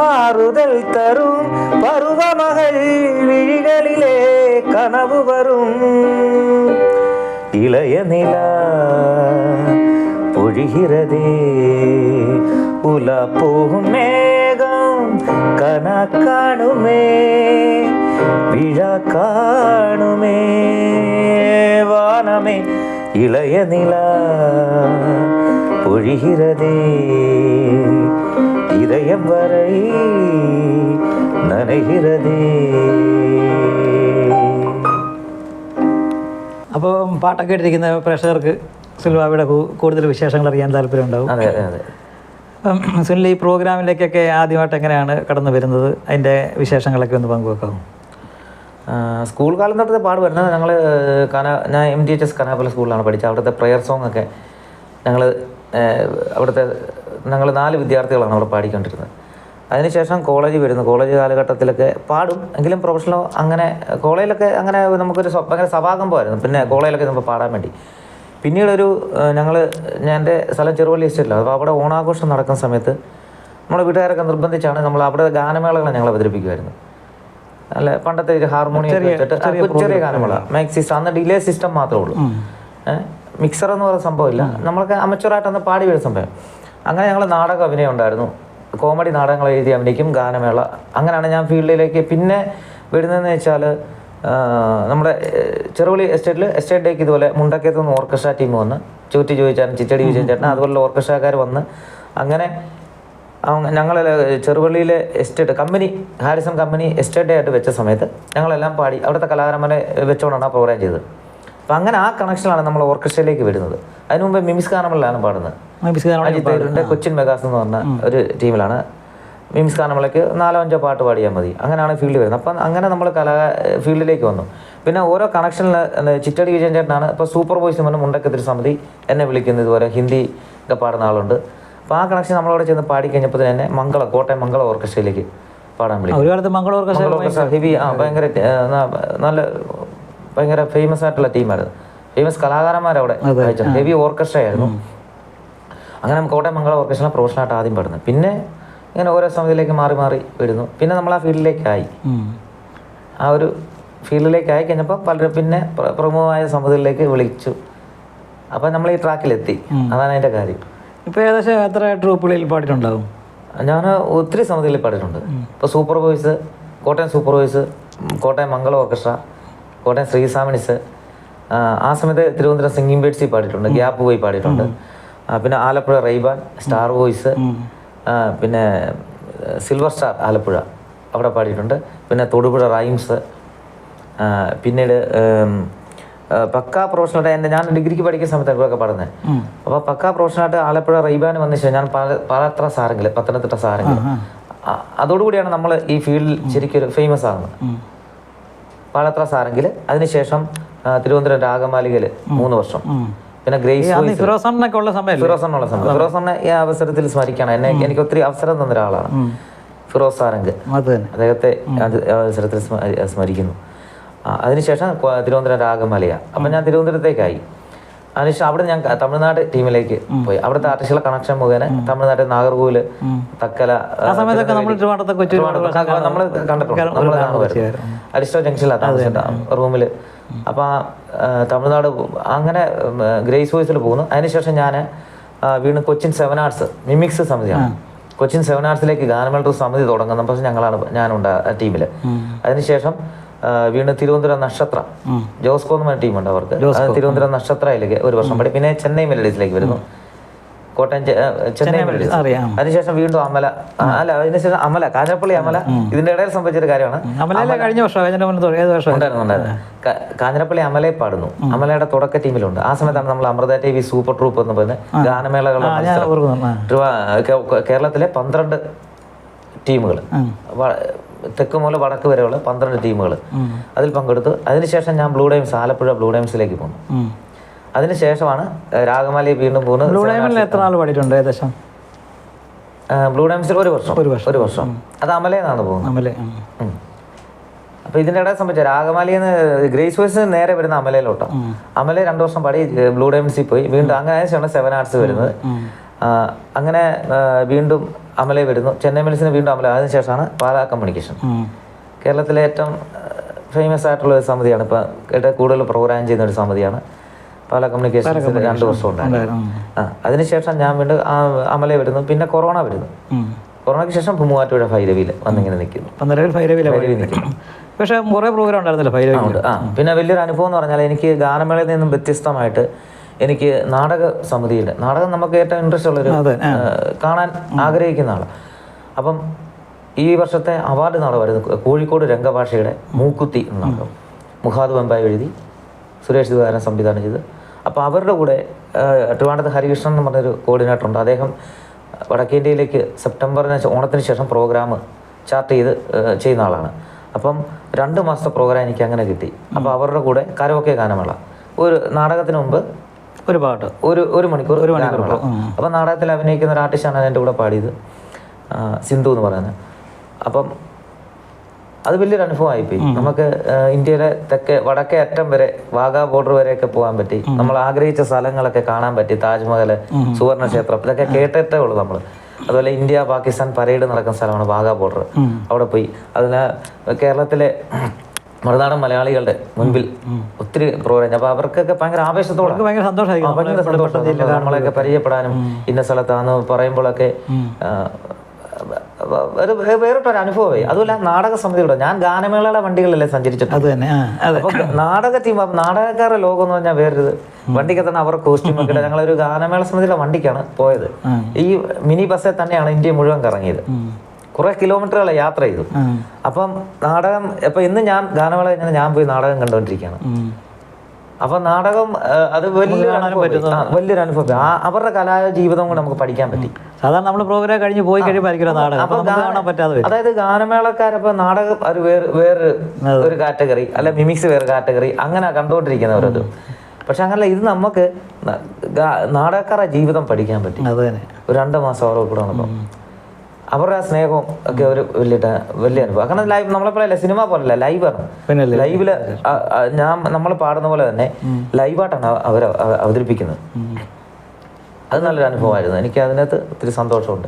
ஆறுதல் தரும், பருவமகள் விழிகளிலே கனவு வரும். இளைய நிலா பொழிகிறதே உலா போகும் மேகம் கனா காணுமே விழா காணுமே வானமே இளைய நிலா பொழிகிறதே இதயம் வரை നനഹിരതേ. അപ്പോൾ പാട്ടൊക്കെ ഇട്ടിരിക്കുന്ന പ്രേക്ഷകർക്ക് സുനിൽബാബയുടെ കൂടുതൽ വിശേഷങ്ങൾ അറിയാൻ താല്പര്യം ഉണ്ടാവും. അതെ അതെ അതെ. സുനിൽ ഈ പ്രോഗ്രാമിലേക്കൊക്കെ ആദ്യമായിട്ട് എങ്ങനെയാണ് കടന്നു വരുന്നത്, അതിൻ്റെ വിശേഷങ്ങളൊക്കെ ഒന്ന് പങ്കുവെക്കാം. സ്കൂൾ കാലം തൊട്ടത്തെ പാട് വരുന്നത് ഞാൻ MTHS കനാപ്പുല സ്കൂളിലാണ് പഠിച്ചത്. അവിടുത്തെ പ്രെയർ സോങ് ഒക്കെ ഞങ്ങൾ 4 വിദ്യാർത്ഥികളാണ് അവിടെ പാടിക്കൊണ്ടിരുന്നത്. അതിനുശേഷം കോളേജ് കാലഘട്ടത്തിലൊക്കെ പാടും, എങ്കിലും പ്രൊഫഷണൽ അങ്ങനെ കോളേജിലൊക്കെ അങ്ങനെ നമുക്കൊരു ഭയങ്കര സഭാകമ്പമായിരുന്നു. പിന്നെ കോളേജിലൊക്കെ നമ്മൾ പാടാൻ വേണ്ടി പിന്നീടൊരു ഞാൻ എൻ്റെ സ്ഥലം ചെറുവള്ളി എസ്റ്റേറ്റിലാണ്. അപ്പോൾ അവിടെ ഓണാഘോഷം നടക്കുന്ന സമയത്ത് നമ്മുടെ വീട്ടുകാരൊക്കെ നിർബന്ധിച്ചാണ് നമ്മൾ അവിടെ ഗാനമേളകൾ ഞങ്ങൾ അവതരിപ്പിക്കുമായിരുന്നു. അല്ല, പണ്ടത്തെ ഒരു ഹാർമോണിയം വെച്ചിട്ട് ചെറിയ ഗാനമേള, മാക്സിസ്, അന്ന് ഡിലേ സിസ്റ്റം മാത്രമേ ഉള്ളൂ, മിക്സർ എന്ന് പറയുന്ന സംഭവമില്ല. നമ്മൾക്ക് അമച്ചുറായിട്ടൊന്ന് പാടി വരുന്ന സമയം. അങ്ങനെ ഞങ്ങൾ നാടക അഭിനയം ഉണ്ടായിരുന്നു, കോമഡി നാടകങ്ങൾ എഴുതി അഭിനയിക്കും, ഗാനമേള. അങ്ങനെയാണ് ഞാൻ ഫീൽഡിലേക്ക് പിന്നെ വരുന്നതെന്ന് വെച്ചാൽ നമ്മുടെ ചെറുവള്ളി എസ്റ്റേറ്റ് ഡേക്ക് ഇതുപോലെ മുണ്ടക്കയത്ത് നിന്ന് ഓർക്കസ്ട്ര ടീം വന്ന് ചൂറ്റി ചോദിച്ചാലും ചിറ്റടി വിജയൻ ചേട്ടൻ അതുപോലുള്ള ഓർക്കസ്ട്രക്കാർ വന്ന് അങ്ങനെ ഞങ്ങൾ ചെറുവള്ളിയിലെ estate company Harrison company estate day ആയിട്ട് വെച്ച സമയത്ത് ഞങ്ങളെല്ലാം പാടി അവിടുത്തെ കലാകാരന്മാരെ വെച്ചുകൊണ്ടാണ് ആ പ്രോഗ്രാം ചെയ്തത്. അപ്പം അങ്ങനെ ആ കണക്ഷനിലാണ് നമ്മൾ ഓർക്കസ്ട്രയിലേക്ക് വരുന്നത്. അതിന് മുമ്പ് മിമിസ് ഗാനമേളയിലാണ് പാടുന്നത്. അജിത്ത് കൊച്ചിൻ മെഗാസ് എന്ന് പറഞ്ഞ ഒരു ടീമിലാണ്. മിമിസ് ഗാനമേളയ്ക്ക് 4-5 പാട്ട് പാടിയാൽ മതി. അങ്ങനെയാണ് ഫീൽഡിൽ വരുന്നത്. അപ്പം അങ്ങനെ നമ്മൾ ഫീൽഡിലേക്ക് വന്നു. പിന്നെ ഓരോ കണക്ഷനിൽ ചിറ്റടി വിജയൻ ചേട്ടനാണ് ഇപ്പോൾ സൂപ്പർ വോയിസ് എന്ന് പറഞ്ഞ മുണ്ടക്കത്തിരി സമിതി എന്നെ വിളിക്കുന്നത്. ഇതുപോലെ ഹിന്ദി ഒക്കെ പാടുന്ന ആളുണ്ട്. അപ്പോൾ ആ കണക്ഷൻ നമ്മളവിടെ ചെന്ന് പാടിക്കഴിഞ്ഞപ്പോൾ തന്നെ കോട്ടയം മംഗളം ഓർക്കസ്ട്രയിലേക്ക് പാടാൻ വിളിക്കും. ഹെവി ഭയങ്കര ഫേമസ് ആയിട്ടുള്ള ടീമായിരുന്നു. ഫേമസ് കലാകാരന്മാരവിടെ ഹെവി ഓർക്കസ്ട്ര ആയിരുന്നു. അങ്ങനെ കോട്ടയം മംഗളം ഓർക്കസ്ട്ര പ്രൊഫഷണലായിട്ട് ആദ്യം പാടുന്നത്. പിന്നെ ഇങ്ങനെ ഓരോ സമിതിയിലേക്ക് മാറി വരുന്നു. പിന്നെ നമ്മൾ ആ ഫീൽഡിലേക്കായി. ആ ഒരു ഫീൽഡിലേക്കായി കഴിഞ്ഞപ്പോൾ പലരും പിന്നെ പ്രമുഖമായ സമിതികളിലേക്ക് വിളിച്ചു. അപ്പം നമ്മൾ ഈ ട്രാക്കിലെത്തി. അതാണ് അതിൻ്റെ കാര്യം. ഇപ്പോൾ ഏകദേശം എത്ര ട്രൂപ്പുകളിൽ പാടിയിട്ടുണ്ടാകും? ഞാൻ ഒത്തിരി സമിതികളിൽ പാടിയിട്ടുണ്ട്. ഇപ്പോൾ super voice, Kottayam super voice, Kottayam Mangalam orchestra, Kottayam ശ്രീസാമിനിസ്, ആ സമയത്ത് തിരുവനന്തപുരം സിംഗിങ് ബേഡ്സിൽ പാടിയിട്ടുണ്ട്, ഗ്യാപ്പ് പോയി പാടിയിട്ടുണ്ട്. പിന്നെ ആലപ്പുഴ റൈബാൻ, സ്റ്റാർ വോയിസ്, പിന്നെ സിൽവർ സ്റ്റാർ ആലപ്പുഴ അവിടെ പാടിയിട്ടുണ്ട്. പിന്നെ തൊടുപുഴ റൈംസ്. പിന്നീട് പക്കാ പ്രൊഫഷണലായിട്ട് ഞാൻ ഡിഗ്രിക്ക് പഠിക്കുന്ന സമയത്ത് ഇവിടെയൊക്കെ പാടുന്നത്. അപ്പോൾ പക്കാ പ്രൊഫഷണലായിട്ട് ആലപ്പുഴ റൈബാൻ വന്ന ശേഷം ഞാൻ പാലത്ര സാരംഗിൽ, പത്തനംതിട്ട സാരംഗിൽ, അതോടുകൂടിയാണ് നമ്മൾ ഈ ഫീൽഡിൽ ശരിക്കും ഫേമസ് ആകുന്നത്. പാലത്ര സാരംഗിൽ, അതിനുശേഷം തിരുവനന്തപുരം രാഗമാലികയിൽ 3 വർഷം. പിന്നെ ഗ്രേസ് ഫിറോസണ്ണുള്ള സമയം ഫിറോസണ്ണെ ഈ അവസരത്തിൽ സ്മരിക്കണം. എനിക്ക് ഒത്തിരി അവസരം തന്ന ഒരാളാണ് ഫിറോസ് സാരംഗ്. അദ്ദേഹത്തെ അവസരത്തിൽ സ്മരിക്കുന്നു. അതിനുശേഷം തിരുവനന്തപുരം രാഗമാലിക. അപ്പം ഞാൻ തിരുവനന്തപുരത്തേക്കായി. അതിനുശേഷം അവിടെ ഞാൻ തമിഴ്നാട് ടീമിലേക്ക് പോയി. അവിടുത്തെ ആർട്ടിസ്റ്റുകളെ കണക്ഷൻ മുഖേന തമിഴ്നാട്ടിൽ നാഗർകോവിൽ, തക്കല നമ്മൾ കണ്ടിട്ടുണ്ട്. നമ്മൾ കാണുമായിരുന്നു അരിസ്റ്റോ ജംഗ്ഷനിലാണ് റൂമിൽ. അപ്പം തമിഴ്നാട് അങ്ങനെ ഗ്രേസ് വോയിസിൽ പോകുന്നു. അതിനുശേഷം ഞാൻ വീണ്ടും കൊച്ചിൻ 7 ആർട്സ് മിമിക്സ് സമിതിയാണ്. കൊച്ചിൻ 7 ആർട്സിലേക്ക് ഗാനമേള സമിതി തുടങ്ങുന്ന പക്ഷേ ഞാനുണ്ട് ആ ടീമിൽ. അതിനുശേഷം വീണ്ടും തിരുവനന്തപുരം നക്ഷത്ര, ജോസ്കോ എന്ന് പറഞ്ഞ ടീമുണ്ട് അവർക്ക്. തിരുവനന്തപുരം നക്ഷത്രയിലേക്ക് 1 വർഷം പഠി. പിന്നെ ചെന്നൈ മെലഡീസിലേക്ക് വരുന്നു, കോട്ടയം ചെന്നൈ മെലഡീസ്. അതിനുശേഷം വീണ്ടും അമല, അതിനുശേഷം അമല, കാഞ്ഞിരപ്പള്ളി അമല. ഇതിന്റെ ഇടയിൽ സംഭവിച്ചൊരു കാര്യമാണ്. കാഞ്ഞിരപ്പള്ളി അമലയെ പാടുന്നു. അമലയുടെ തുടക്ക ടീമിലുണ്ട്. ആ സമയത്താണ് നമ്മൾ Amrita T V super troupe എന്ന് പറഞ്ഞ ഗാനമേളകളുടെ കേരളത്തിലെ 12 ടീമുകൾ, തെക്ക് മുതൽ വടക്ക് വരെയുള്ള 12 ടീമുകൾ അതിൽ പങ്കെടുത്തു. അതിനുശേഷം ഞാൻ ബ്ലൂ ഡൈംസ്, ആലപ്പുഴ ബ്ലൂ ഡൈംസിലേക്ക് പോന്നു. അതിനുശേഷമാണ് രാഗമാലി വീണ്ടും പോകുന്നത്. ബ്ലൂ ഡൈമിൽ എത്ര നാൾ പാടിയിട്ടുണ്ട് ഏകദേശം? ബ്ലൂ ഡൈംസിൽ 1 വർഷം. അത് അമലയെന്നാണ് പോകുന്നത്. അപ്പൊ ഇതിന്റെ ഇടയിൽ സംബന്ധിച്ച രാഗമാലിന്ന് ഗ്രേസ് വോയിസ് നേരെ വരുന്ന അമലയിലോട്ടോ. അമല 2 വർഷം പാടി ബ്ലൂ ഡൈംസിൽ പോയി. വീണ്ടും അങ്ങനെ 7 ആർട്സ് വരുന്നത്. അങ്ങനെ വീണ്ടും അമല വരുന്നു. ചെന്നൈ മെൽസിന് വീണ്ടും അമല. അതിനുശേഷമാണ് പാലാ കമ്മ്യൂണിക്കേഷൻ. കേരളത്തിലെ ഏറ്റവും ഫേമസ് ആയിട്ടുള്ള ഒരു സമിതിയാണ്. ഇപ്പം കൂടുതൽ പ്രോഗ്രാം ചെയ്യുന്ന ഒരു സമിതിയാണ് പാലാ കമ്മ്യൂണിക്കേഷൻ. 2 വർഷം ഉണ്ടായിരുന്നു. അതിനുശേഷം ഞാൻ വീണ്ടും അമല വരുന്നു. പിന്നെ കൊറോണ വരുന്നു. കൊറോണയ്ക്ക് ശേഷം മൂവാറ്റുപുഴ ഭൈരവിയിൽ വന്നിങ്ങനെ നിൽക്കുന്നു. പക്ഷേ കുറേ പ്രോഗ്രാം ഉണ്ടായിരുന്നല്ലോ ഭൈരവിയിൽ. പിന്നെ വലിയൊരു അനുഭവം എന്ന് പറഞ്ഞാൽ എനിക്ക് ഗാനമേളയിൽ നിന്നും വ്യത്യസ്തമായിട്ട് എനിക്ക് നാടക സമിതിയിൽ, നാടകം നമുക്ക് ഏറ്റവും ഇൻട്രസ്റ്റ് ഉള്ളൊരു കാണാൻ ആഗ്രഹിക്കുന്ന ആളാണ്. അപ്പം ഈ വർഷത്തെ അവാർഡ് നാടകമായിരുന്നു കോഴിക്കോട് രംഗഭാഷയുടെ മൂക്കുത്തി എന്ന നാടകം. മുഹാദ് വെമ്പായി എഴുതി, സുരേഷ് ദിവാകരൻ സംവിധാനം ചെയ്ത്. അപ്പോൾ അവരുടെ കൂടെ ട്രിവാൻഡ്രത്ത് ഹരികൃഷ്ണൻ എന്ന് പറഞ്ഞൊരു കോർഡിനേറ്റർ ഉണ്ട്. അദ്ദേഹം വടക്കേ ഇന്ത്യയിലേക്ക് സെപ്റ്റംബറിന് ഓണത്തിന് ശേഷം പ്രോഗ്രാം ചാർട്ട് ചെയ്ത് ചെയ്യുന്ന ആളാണ്. അപ്പം 2 മാസത്തെ പ്രോഗ്രാം എനിക്ക് അങ്ങനെ കിട്ടി. അപ്പോൾ അവരുടെ കൂടെ കരോക്കെ ഗാനമേള, ഒരു നാടകത്തിന് മുമ്പ് ഒരു പാട്ട്, ഒരു മണിക്കൂർ ഗാനമേള. അപ്പം നാടകത്തിൽ അഭിനയിക്കുന്ന ഒരു ആർട്ടിസ്റ്റാണ് എൻ്റെ കൂടെ പാടിയത്, സിന്ധു എന്ന് പറയുന്നത്. അപ്പം അത് വലിയൊരു അനുഭവമായിപ്പോയി. നമുക്ക് ഇന്ത്യയിലെ വടക്കേ അറ്റം വരെ, വാഗാ ബോർഡർ വരെയൊക്കെ പോകാൻ പറ്റി. നമ്മൾ ആഗ്രഹിച്ച സ്ഥലങ്ങളൊക്കെ കാണാൻ പറ്റി. താജ്മഹൽ, സുവർണ ക്ഷേത്രം, ഇതൊക്കെ കേട്ടിട്ടേ ഉള്ളൂ നമ്മൾ. അതുപോലെ ഇന്ത്യ പാകിസ്ഥാൻ പരേഡ് നടക്കുന്ന സ്ഥലമാണ് വാഗാ ബോർഡർ. അവിടെ പോയി അതിന് കേരളത്തിലെ മറുനാടൻ മലയാളികളുടെ മുൻപിൽ ഒത്തിരി പ്രോഗ്രാം. അപ്പോൾ അവർക്കൊക്കെ ഭയങ്കര ആവേശത്തോടെ, ഭയങ്കര സന്തോഷമായിരിക്കും നമ്മളെയൊക്കെ പരിചയപ്പെടാനും ഇന്ന സ്ഥലത്താന്ന് പറയുമ്പോഴൊക്കെ വേറിട്ടൊരു അനുഭവമായി. അതുമല്ല നാടക സമിതിയുടെ, ഞാൻ ഗാനമേളയുടെ വണ്ടികളിലല്ലേ സഞ്ചരിച്ചിട്ടുണ്ട്. അപ്പൊ നാടക ടീം, നാടകക്കാരുടെ ലോകം എന്ന് പറഞ്ഞാൽ വേറൊരു വണ്ടിക്ക് തന്നെ അവർ കോസ്റ്റ്യൂം ഒക്കെ. ഞങ്ങളൊരു ഗാനമേള സമിതിയുടെ വണ്ടിക്കാണ് പോയത്. ഈ മിനി ബസ്സിൽ തന്നെയാണ് ഇന്ത്യ മുഴുവൻ കറങ്ങിയത്. കുറെ കിലോമീറ്ററുകളെ യാത്ര ചെയ്തു. അപ്പം നാടകം, ഇപ്പൊ ഇന്ന് ഞാൻ ഗാനമേള കഴിഞ്ഞാൽ ഞാൻ പോയി നാടകം കണ്ടുകൊണ്ടിരിക്കുകയാണ്. അപ്പൊ നാടകം അത് വലിയൊരു അനുഭവം. അവരുടെ കലാജീവിതം കൊണ്ട് നമുക്ക് പഠിക്കാൻ പറ്റി. സാധാരണ നമ്മൾ പ്രോഗ്രാം കഴിഞ്ഞ് പോയി കഴിയുമ്പോൾ നാടകം, അതായത് ഗാനമേളക്കാരപ്പോ നാടകം ഒരു വേറെ ഒരു കാറ്റഗറി, അല്ലെ മിമിക്സ് വേറെ കാറ്റഗറി, അങ്ങനെ കണ്ടുകൊണ്ടിരിക്കുന്നവരത്. പക്ഷെ അങ്ങനെ ഇത് നമുക്ക് നാടകക്കാരുടെ ജീവിതം പഠിക്കാൻ പറ്റി. ഒരു 2 മാസം അവരുടെ കൂടെ വന്നപ്പോൾ അവരുടെ ആ സ്നേഹവും ഒക്കെ ഒരു വലിയ അനുഭവം. കാരണം ലൈവ്, നമ്മളെപ്പോഴല്ല സിനിമ പോലല്ല, ലൈവാണ്. ലൈവില് നമ്മൾ പാടുന്ന പോലെ തന്നെ ലൈവായിട്ടാണ് അവർ അവതരിപ്പിക്കുന്നത്. അത് നല്ലൊരു അനുഭവമായിരുന്നു. എനിക്ക് അതിനകത്ത് ഒത്തിരി സന്തോഷമുണ്ട്.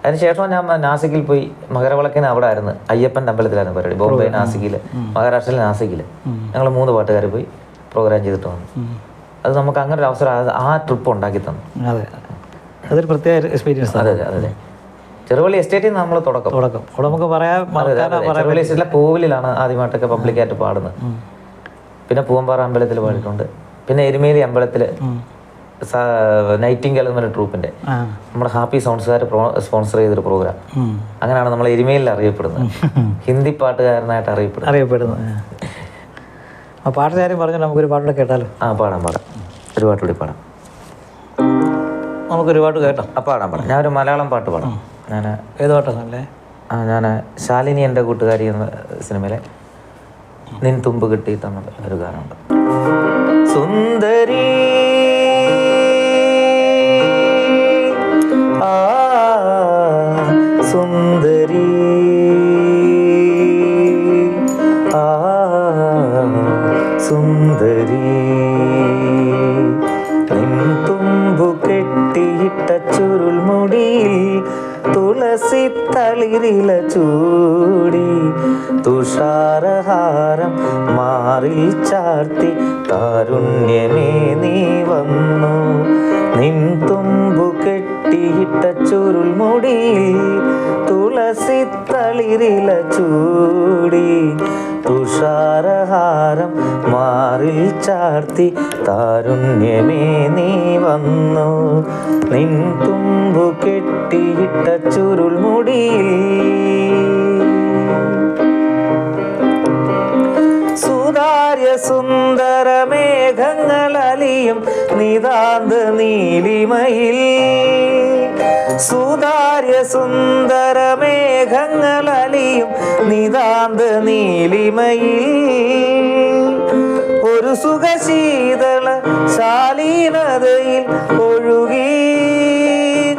അതിനുശേഷം ഞാൻ നാസിക്കിൽ പോയി, മകരവിളക്കിന് അവിടെ ആയിരുന്നു, അയ്യപ്പൻ്റെ അമ്പലത്തിലായിരുന്നു പരിപാടി. ബോംബെ, നാസിക്കില്, മഹാരാഷ്ട്രയിലെ നാസിക്കില് ഞങ്ങൾ 3 പാട്ടുകാർ പോയി പ്രോഗ്രാം ചെയ്തിട്ട് വന്നു. അത് നമുക്ക് അങ്ങനെ ഒരു അവസരം ആ ട്രിപ്പ് ഉണ്ടാക്കി തന്നു. അതൊരു പ്രത്യേക എക്സ്പീരിയൻസ്. അതെ അതെ അതെ. ചെറുവള്ളി എസ്റ്റേറ്റിൽ നിന്ന് നമ്മൾ തുടക്കം നമുക്ക് പറയാം. ചെറുവള്ളി എസ്റ്റേറ്റിലെ കോവിലാണ് ആദ്യമായിട്ടൊക്കെ പബ്ലിക്കായിട്ട് പാടുന്നത്. പിന്നെ പൂവമ്പാറ അമ്പലത്തിൽ പാടിയിട്ടുണ്ട്. പിന്നെ എരുമേലി അമ്പലത്തില് നൈറ്റിംഗേൽ എന്നൊരു ട്രൂപ്പിന്റെ നമ്മുടെ ഹാപ്പി സൗണ്ട്സുകാർ സ്പോൺസർ ചെയ്തൊരു പ്രോഗ്രാം. അങ്ങനെയാണ് നമ്മൾ എരുമേലിൽ അറിയപ്പെടുന്നത്, ഹിന്ദി പാട്ടുകാരനായിട്ട് അറിയപ്പെടുന്നത്. പാട്ടിന്റെ കാര്യം പറഞ്ഞാൽ നമുക്കൊരു പാട്ടുകൂടെ കേട്ടാലോ? പാടാം. ഒരു പാട്ടുകൂടി പാടാം. നമുക്കൊരു പാട്ട് കേട്ടോ? പാടാം. ഞാനൊരു മലയാളം പാട്ട് പാടാം. ഞാൻ ഏത് പാട്ടാണല്ലേ? ഞാൻ ശാലിനി എൻ്റെ കൂട്ടുകാരി എന്ന സിനിമയിലെ നിൻ തുമ്പ് കിട്ടി തന്ന ഒരു ഗാനമുണ്ട്. സുന്ദരി സുന്ദരി സുന്ദരി നിൻ തുമ്പു കെട്ടിയിട്ട ചുരുൾമുടിയിൽ തുളസി തളിരില ചൂടി തുഷാരഹാരം മാറിൽ ചാർത്തി താരുണ്യമേ നീ വന്നു. നിൻ തുമ്പു കെട്ടിയിട്ട ചുരുൾമുടിയിൽ തുളസി തളിരില ചൂടി തുഷാരഹാരം മാറിൽ ചാർത്തി താരുണ്യമേ നീ വന്നു. നിൻ തുമ്പു കെട്ടിയിട്ട ചുരുൾമുടിയിൽ സുതാര്യ സുന്ദര മേഘങ്ങളലിയും നിതാന്ത നീലിമയിൽ. സുതാര്യ സുന്ദര മേഘങ്ങളലിയും നിതാന്ത നീലിമയിൽ. ഒരു സുഖശീതള ശാലീനതയിൽ ഒഴുകി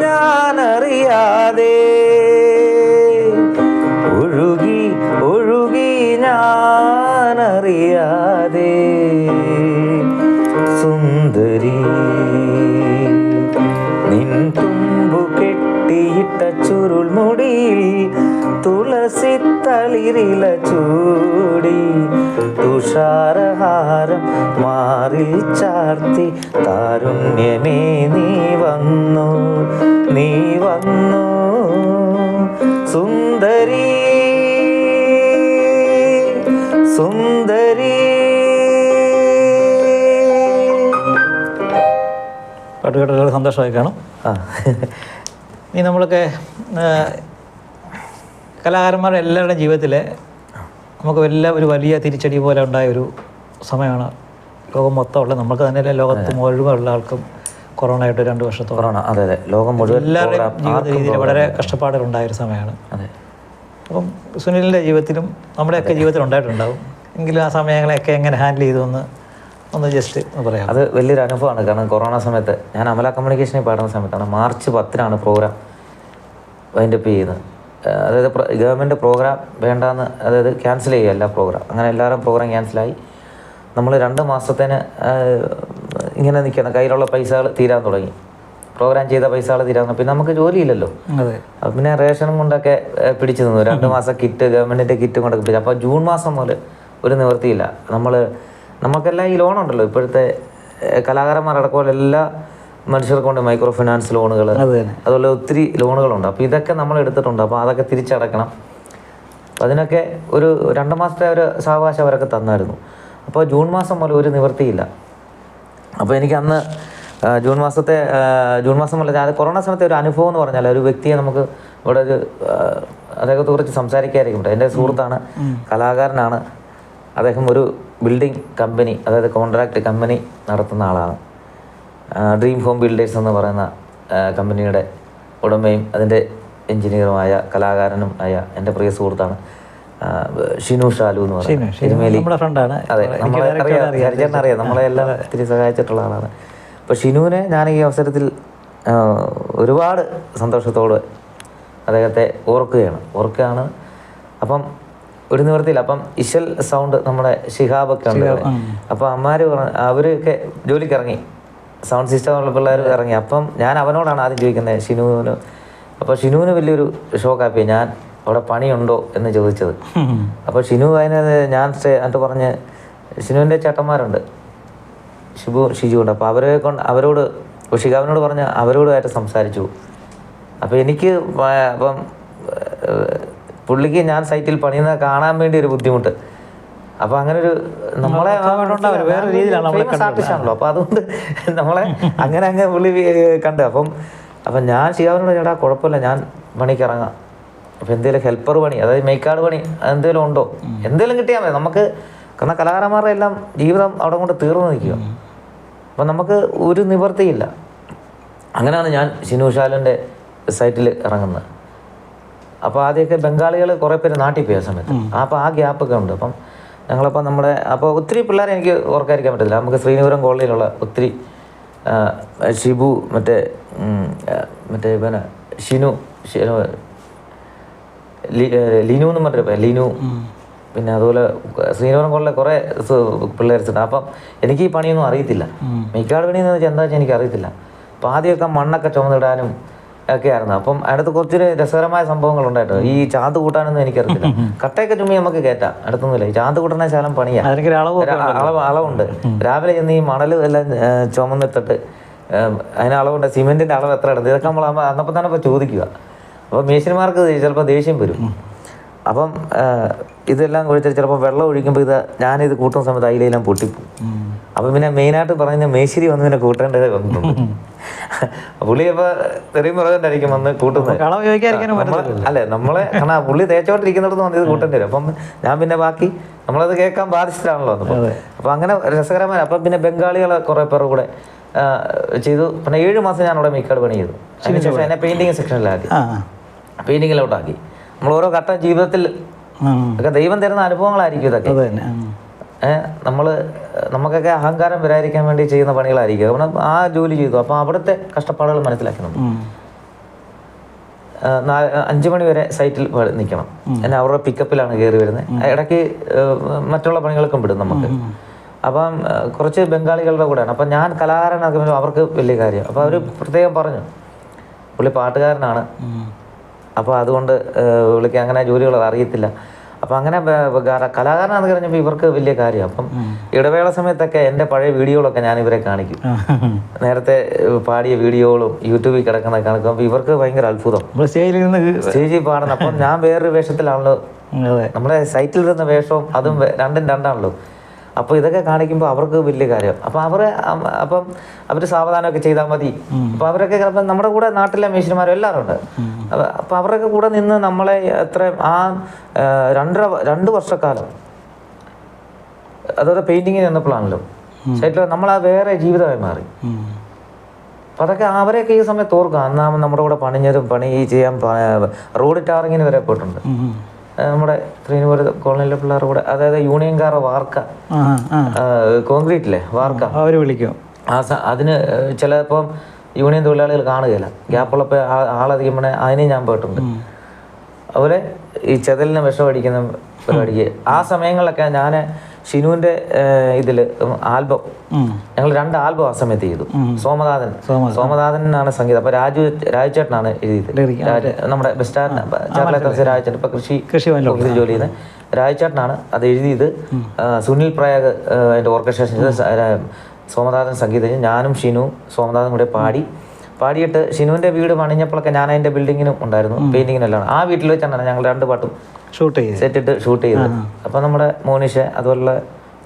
ഞാനറിയാതെ, ഒഴുകി ഞാനറിയാതെ. സുന്ദരി നിൻ തുമ്പു കെട്ടിയിട്ട ചുരുൾമുടിയിൽ തുളസി തളിരില ചൂടി തുഷാരഹാരം മാറിൽ ചാർത്തി താരുണ്യമേ നീ വന്നു. സുന്ദരി സുന്ദരി. പാട്ട് കേട്ട സന്തോഷമായി കാണും. ഇനി നമ്മളൊക്കെ കലാകാരന്മാരുടെ എല്ലാവരുടെയും ജീവിതത്തിൽ നമുക്ക് ഒരു വലിയ തിരിച്ചടി പോലെ ഉണ്ടായ ഒരു സമയമാണ് ലോകം മൊത്തമുള്ള, നമുക്ക് തന്നെ ലോകത്ത് മുഴുവനുള്ള ആൾക്കും കൊറോണയായിട്ട് 2 വർഷത്തോളം. കൊറോണ, അതെ അതെ, ലോകം മുഴുവൻ എല്ലാവരുടെയും ജീവിത രീതിയിൽ വളരെ കഷ്ടപ്പാടുകളുണ്ടായ ഒരു സമയമാണ്. അതെ. അപ്പം സുനിലിൻ്റെ ജീവിതത്തിലും നമ്മുടെയൊക്കെ ജീവിതത്തിൽ ഉണ്ടായിട്ടുണ്ടാവും. എങ്കിലും ആ സമയങ്ങളെയൊക്കെ എങ്ങനെ ഹാൻഡിൽ ചെയ്തു ഒന്ന് ജസ്റ്റ് പറയാം. അത് വലിയൊരു അനുഭവമാണ്. കാരണം കൊറോണ സമയത്ത് ഞാൻ അമല കമ്മ്യൂണിക്കേഷനിൽ പാടുന്ന സമയത്താണ് മാർച്ച് 10-നാണ് പ്രോഗ്രാം വൈൻഡപ്പ് ചെയ്യുന്നത്. അതായത് ഗവൺമെൻറ് പ്രോഗ്രാം വേണ്ടാന്ന്, അതായത് ക്യാൻസൽ ചെയ്യുക എല്ലാ പ്രോഗ്രാം. അങ്ങനെ എല്ലാവരും പ്രോഗ്രാം ക്യാൻസലായി. നമ്മൾ 2 മാസത്തേന് ഇങ്ങനെ നിൽക്കണം. കയ്യിലുള്ള പൈസകൾ തീരാൻ തുടങ്ങി. പ്രോഗ്രാം ചെയ്ത പൈസകൾ തീരാൻ. പിന്നെ നമുക്ക് ജോലിയില്ലല്ലോ. പിന്നെ റേഷനും കൊണ്ടൊക്കെ പിടിച്ചു നിന്നു. 2 മാസം കിറ്റ്, ഗവൺമെൻറ്റിൻ്റെ കിറ്റും കൊണ്ടൊക്കെ പിടിച്ചു. അപ്പോൾ ജൂൺ മാസം മുതൽ ഒരു നിവൃത്തിയില്ല. നമുക്കെല്ലാം ഈ ലോണുണ്ടല്ലോ. ഇപ്പോഴത്തെ കലാകാരന്മാരടക്കമുള്ള എല്ലാ മനുഷ്യർക്കുണ്ട് മൈക്രോ ഫിനാൻസ് ലോണുകൾ, അതുപോലെ ഒത്തിരി ലോണുകളുണ്ട്. അപ്പോൾ ഇതൊക്കെ നമ്മൾ എടുത്തിട്ടുണ്ട്. അപ്പോൾ അതൊക്കെ തിരിച്ചടക്കണം. അപ്പോൾ അതിനൊക്കെ ഒരു 2 മാസത്തെ ഒരു സാവകാശം അവരൊക്കെ തന്നായിരുന്നു. അപ്പോൾ ജൂൺ മാസം മുതൽ ഒരു നിവൃത്തിയില്ല. അപ്പോൾ എനിക്ക് അന്ന് ജൂൺ മാസം മുതൽ അത് കൊറോണ സമയത്തെ ഒരു അനുഭവം എന്ന് പറഞ്ഞാൽ, ഒരു വ്യക്തിയെ നമുക്ക് ഇവിടെ അദ്ദേഹത്തെ കുറിച്ച് സംസാരിക്കാതിരിക്കും. എൻ്റെ സുഹൃത്താണ്, കലാകാരനാണ്. അദ്ദേഹം ഒരു ബിൽഡിംഗ് കമ്പനി, അതായത് കോൺട്രാക്ട് കമ്പനി നടത്തുന്ന ആളാണ്. ഡ്രീം ഹോം ബിൽഡേഴ്സ് എന്ന് പറയുന്ന കമ്പനിയുടെ ഉടമയും അതിൻ്റെ എഞ്ചിനീയറുമായ കലാകാരനും ആയ എൻ്റെ പ്രിയ സുഹൃത്താണ് ഷിനു ഷാലു എന്ന് പറയുന്നത്. അതെ, അറിയാം, നമ്മളെല്ലാം ഒത്തിരി സഹായിച്ചിട്ടുള്ള ആളാണ്. അപ്പോൾ ഷിനുവിനെ ഞാൻ ഈ അവസരത്തിൽ ഒരുപാട് സന്തോഷത്തോടെ അദ്ദേഹത്തെ ഓർക്കുകയാണ്. അപ്പം ഒരു നിവൃത്തിയില്ല. അപ്പം ഇശൽ സൗണ്ട് നമ്മുടെ ഷിഹാബൊക്കെ ഉണ്ട്. അപ്പോൾ അവരൊക്കെ ജോലിക്ക് ഇറങ്ങി, സൗണ്ട് സിസ്റ്റം ഉള്ള പിള്ളേർ ഇറങ്ങി. അപ്പം ഞാൻ അവനോടാണ് ആദ്യം ചോദിക്കുന്നത്, ഷിനുവിന്. അപ്പോൾ ഷിനുവിന് വലിയൊരു ഷോക്കാപ്പി ഞാൻ അവിടെ പണിയുണ്ടോ എന്ന് ചോദിച്ചത്. അപ്പോൾ ഷിനു ഞാൻ എന്നിട്ട് പറഞ്ഞ്, ഷിനുവിൻ്റെ ചേട്ടന്മാരുണ്ട്, ഷിജുണ്ട്. അപ്പോൾ അവരോട് ഷിഹാബിനോട് പറഞ്ഞ് അവരോടുമായിട്ട് സംസാരിച്ചു. അപ്പോൾ എനിക്ക് അപ്പം പുള്ളിക്ക് ഞാൻ സൈറ്റിൽ പണിയുന്നത് കാണാൻ വേണ്ടി ഒരു ബുദ്ധിമുട്ട്. അപ്പോൾ അങ്ങനെ ഒരു നമ്മളെ വേറെ രീതിയിലാണ് ആർട്ടിസ്റ്റാണല്ലോ. അപ്പോൾ അതുകൊണ്ട് നമ്മളെ അങ്ങനെ പുള്ളി കണ്ട്. അപ്പം ഞാൻ ഷിഹാബിനോട്, ചേട്ടാ കുഴപ്പമില്ല, ഞാൻ പണിക്ക് ഇറങ്ങാം. അപ്പോൾ എന്തെങ്കിലും ഹെൽപ്പർ പണി, അതായത് മേക്കാട് പണി എന്തെങ്കിലും ഉണ്ടോ, എന്തെങ്കിലും കിട്ടിയാൽ മതി നമുക്ക്. കാരണം കലാകാരന്മാരുടെ എല്ലാം ജീവിതം അവിടെ കൊണ്ട് തീർന്നു നിൽക്കുക. അപ്പം നമുക്ക് ഒരു നിവൃത്തിയില്ല. അങ്ങനെയാണ് ഞാൻ ഷിനു ഷാലുവിൻ്റെ സൈറ്റിൽ ഇറങ്ങുന്നത്. അപ്പോൾ ആദ്യമൊക്കെ ബംഗാളികൾ കുറേ പേര് നാട്ടിൽ പോയ സമയത്ത് അപ്പോൾ ആ ഗ്യാപ്പൊക്കെ ഉണ്ട്. അപ്പം ഞങ്ങളപ്പോൾ അപ്പോൾ ഒത്തിരി പിള്ളേരെ എനിക്ക് ഓർക്കാതിരിക്കാൻ പറ്റത്തില്ല. നമുക്ക് ശ്രീനിപുരം കോളനിയിലുള്ള ഒത്തിരി ഷിബു, മറ്റേ പിന്നെ ഷിനു, ലിനു എന്ന് പറഞ്ഞ ലിനു, പിന്നെ അതുപോലെ ശ്രീനിപുരം കോളനിലെ കുറേ പിള്ളേർച്ചുണ്ട്. അപ്പം എനിക്ക് ഈ പണിയൊന്നും അറിയത്തില്ല. മേക്കാട് പണിയെന്ന് വെച്ചാൽ എന്താ വെച്ചാൽ എനിക്ക് അറിയത്തില്ല. അപ്പോൾ ആദ്യമൊക്കെ മണ്ണൊക്കെ ചുമന്നിടാനും ഒക്കെ ആയിരുന്നു. അപ്പം അതിനകത്ത് കുറച്ചൊരു രസകരമായ സംഭവങ്ങളുണ്ടായിട്ടോ. ഈ ചാന്ത് കൂട്ടാനൊന്നും എനിക്കറിയത്തില്ല. കട്ടയൊക്കെ ചുമ്മി നമുക്ക് കയറ്റാം, അടുത്തൊന്നുമില്ല. ഈ ചാന്ത് കൂട്ടണ ശാലം പണിയാണ്, അളവുണ്ട്. രാവിലെ ചെന്ന് ഈ മണൽ എല്ലാം ചുമന്നിട്ടിട്ട് അതിന് അളവുണ്ട്, സിമെന്റിന്റെ അളവ് എത്ര ഇടുന്നത്, ഇതൊക്കെ നമ്മൾ അന്നപ്പം തന്നെ ഇപ്പോൾ ചോദിക്കുക. അപ്പോൾ മേശന്മാർക്ക് ചിലപ്പോൾ ദേഷ്യം വരും. അപ്പം ഇതെല്ലാം കുഴിച്ചിട്ട് ചിലപ്പോൾ വെള്ളം ഒഴിക്കുമ്പോൾ ഞാനിത് കൂട്ടുന്ന സമയത്ത് അതിലെല്ലാം പൊട്ടിപ്പോവും. അപ്പം പിന്നെ മെയിനായിട്ട് പറയുന്നത് മേശിരി വന്ന് പിന്നെ കൂട്ടേണ്ടത് വന്നിട്ടുണ്ട്. പുള്ളി ഇപ്പോൾ തെറിയും പറയുന്നുണ്ടായിരിക്കും വന്ന് കൂട്ടുന്നത്. അല്ലേ, നമ്മളെ കാരണം പുള്ളി തേച്ചോണ്ടിരിക്കുന്നിടത്ത് വന്ന് ഇത് കൂട്ടേണ്ടി വരും. അപ്പം ഞാൻ പിന്നെ ബാക്കി നമ്മളത് കേൾക്കാൻ ബാധിച്ചിട്ടാണല്ലോ വന്നപ്പോൾ. അപ്പം അങ്ങനെ രസകരമായ. അപ്പം പിന്നെ ബംഗാളികളെ കുറേ പേർ കൂടെ ചെയ്തു. പിന്നെ 7 മാസം ഞാൻ അവിടെ മേക്കാട് പണി ചെയ്തു. അതിനുശേഷം എന്നെ പെയിന്റിങ് സെക്ഷനിലാക്കി, പെയിന്റിങ്ങിലോട്ടാക്കി. നമ്മൾ ഓരോ ഘട്ട ജീവിതത്തിൽ ഒക്കെ ദൈവം തരുന്ന അനുഭവങ്ങളായിരിക്കും ഇതൊക്കെ. നമുക്കൊക്കെ അഹങ്കാരം വരാതിരിക്കാൻ വേണ്ടി ചെയ്യുന്ന പണികളായിരിക്കും. നമ്മൾ ആ ജോലി ചെയ്തു. അപ്പോൾ അവിടുത്തെ കഷ്ടപ്പാടുകൾ മനസ്സിലാക്കണം. 5 മണി വരെ സൈറ്റിൽ നിൽക്കണം. എന്നെ അവരുടെ പിക്കപ്പിലാണ് കയറി വരുന്നത്. ഇടയ്ക്ക് മറ്റുള്ള പണികൾക്കും വിടും നമുക്ക്. അപ്പം കുറച്ച് ബംഗാളികളുടെ കൂടെയാണ്. അപ്പം ഞാൻ കലാകാരനൊക്കെ അവർക്ക് വലിയ കാര്യം. അപ്പോൾ അവർ പ്രത്യേകം പറഞ്ഞു, പുള്ളി പാട്ടുകാരനാണ്, അപ്പോൾ അതുകൊണ്ട് പുള്ളിക്ക് അങ്ങനെ ജോലികൾ അറിയത്തില്ല. അപ്പം അങ്ങനെ കലാകാരനാണെന്ന് പറഞ്ഞപ്പോൾ ഇവർക്ക് വലിയ കാര്യം. അപ്പം ഇടവേള സമയത്തൊക്കെ എൻ്റെ പഴയ വീഡിയോകളൊക്കെ ഞാൻ ഇവരെ കാണിക്കും. നേരത്തെ പാടിയ വീഡിയോകളും യൂട്യൂബിൽ കിടക്കുന്ന കാണിക്കും. അപ്പോൾ ഇവർക്ക് ഭയങ്കര അത്ഭുതം, സ്റ്റേജിൽ പാടുന്ന. അപ്പം ഞാൻ വേറൊരു വേഷത്തിലാണല്ലോ, നമ്മുടെ സൈറ്റിൽ ഇരുന്ന വേഷവും അതും രണ്ടാണല്ലോ. അപ്പോൾ ഇതൊക്കെ കാണിക്കുമ്പോൾ അവർക്ക് വലിയ കാര്യം. അപ്പം അവർ സാവധാനമൊക്കെ ചെയ്താൽ മതി. അപ്പോൾ അവരൊക്കെ ചിലപ്പോൾ നമ്മുടെ കൂടെ നാട്ടിലെ മേശന്മാരും എല്ലാവരും ഉണ്ട്. അപ്പോൾ അവരൊക്കെ കൂടെ നിന്ന് നമ്മളെ എത്ര 2 വർഷക്കാലം അതോടെ പെയിന്റിങ്ങിന് നിന്നപ്പോഴാണല്ലോ സൈറ്റിൽ നമ്മൾ ആ വേറെ ജീവിതമായി മാറി. അപ്പം അതൊക്കെ അവരെയൊക്കെ ഈ സമയത്ത് ഓർക്കാം. അന്നാ നമ്മുടെ കൂടെ പണി ചെയ്യാൻ റോഡ് ടാറിങ്ങിന് വരെ പോയിട്ടുണ്ട്. നമ്മുടെ ശ്രീനിപുരം കോളനിയിലെ പിള്ളേരുടെ കൂടെ, അതായത് യൂണിയൻകാരുടെ വാർക്ക, കോൺക്രീറ്റിലെ വാർക്ക അവർ വിളിക്കും. അതിന് ചിലപ്പം യൂണിയൻ തൊഴിലാളികൾ കാണുകയില്ല, ഗ്യാപ്പുള്ളപ്പോൾ ആളധികം പണി അതിന് ഞാൻ പോയിട്ടുണ്ട്. അതുപോലെ ഈ ചെതലിന് വിഷം അടിക്കുന്ന പരിപാടിക്ക് ആ സമയങ്ങളിലൊക്കെ ഞാൻ ഷിനുവിൻ്റെ ഇതിൽ ആൽബം, ഞങ്ങൾ 2 ആൽബം ആ സമയത്ത് ചെയ്തു. സോമനാഥനാണ് സംഗീതം. അപ്പോൾ രാജുചേട്ടനാണ് എഴുതിയത്. നമ്മുടെ ബെസ്റ്റാൻഡ് രാജുചേട്ടൻ ഇപ്പം കൃഷി ജോലി ചെയ്യുന്നത് രാജുചേട്ടനാണ് അത് എഴുതിയത്. സുനിൽ പ്രയാഗ് അതിൻ്റെ ഓർക്കസ്ട്രേഷൻ ചെയ്ത്, സോമനാഥൻ സംഗീതം. ഞാനും ഷിനുവും സോമനാഥനും കൂടെ പാടിയിട്ട് ഷിനുവിൻ്റെ വീട് പണിഞ്ഞപ്പോഴൊക്കെ ഞാൻ അതിൻ്റെ ബിൽഡിങ്ങിനും ഉണ്ടായിരുന്നു, പെയിൻറ്റിങ്ങിനെല്ലാം. ആ വീട്ടിൽ വെച്ചാണ് ഞങ്ങൾ 2 പാട്ടും സെറ്റിട്ട് ഷൂട്ട് ചെയ്തത്. അപ്പം നമ്മുടെ മോനിഷ അതുപോലുള്ള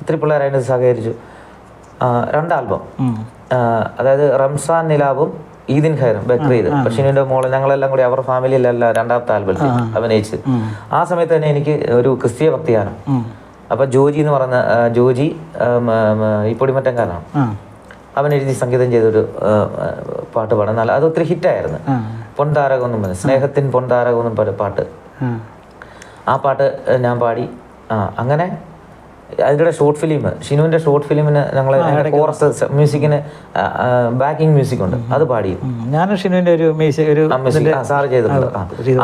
ഒത്തിരി പിള്ളേർ അതിന് സഹകരിച്ചു. 2 ആൽബം, അതായത് റംസാൻ നിലാവും ഈദിൻ ഖൈറും ബക്രീദ്. ഷിനുവിൻ്റെ മോള് ഞങ്ങളെല്ലാം കൂടി അവരുടെ ഫാമിലിയിലെല്ലാം 2ാമത്തെ ആൽബത്തിൽ അഭിനയിച്ച്. ആ സമയത്ത് തന്നെ എനിക്ക് ഒരു ക്രിസ്തീയ ഭക്തിയാണ്. അപ്പം ജോജി എന്ന് പറഞ്ഞ ജോജി ഈ പൊടിമറ്റംകാരനാണ്, അവൻ എഴുതി സംഗീതം ചെയ്തൊരു പാട്ട് പാടാൻ നല്ല, അത് ഒത്തിരി ഹിറ്റായിരുന്നു. പൊൻതാരകം എന്നും പറഞ്ഞു, സ്നേഹത്തിൻ പൊൻതാരകം എന്നും പാട്ട്. ആ പാട്ട് ഞാൻ പാടി. അങ്ങനെ അതിൻ്റെ ഷോർട്ട് ഫിലിം, ഷിനുവിൻ്റെ ഷോർട്ട് ഫിലിമിന് ഞങ്ങൾ കോറസ് മ്യൂസിക്കിന് ബാക്കിംഗ് മ്യൂസിക് ഉണ്ട്, അത് പാടി. ഞാനും ഷിനുവിൻ്റെ ഒരു സാറ് ചെയ്തിട്ടുണ്ട്.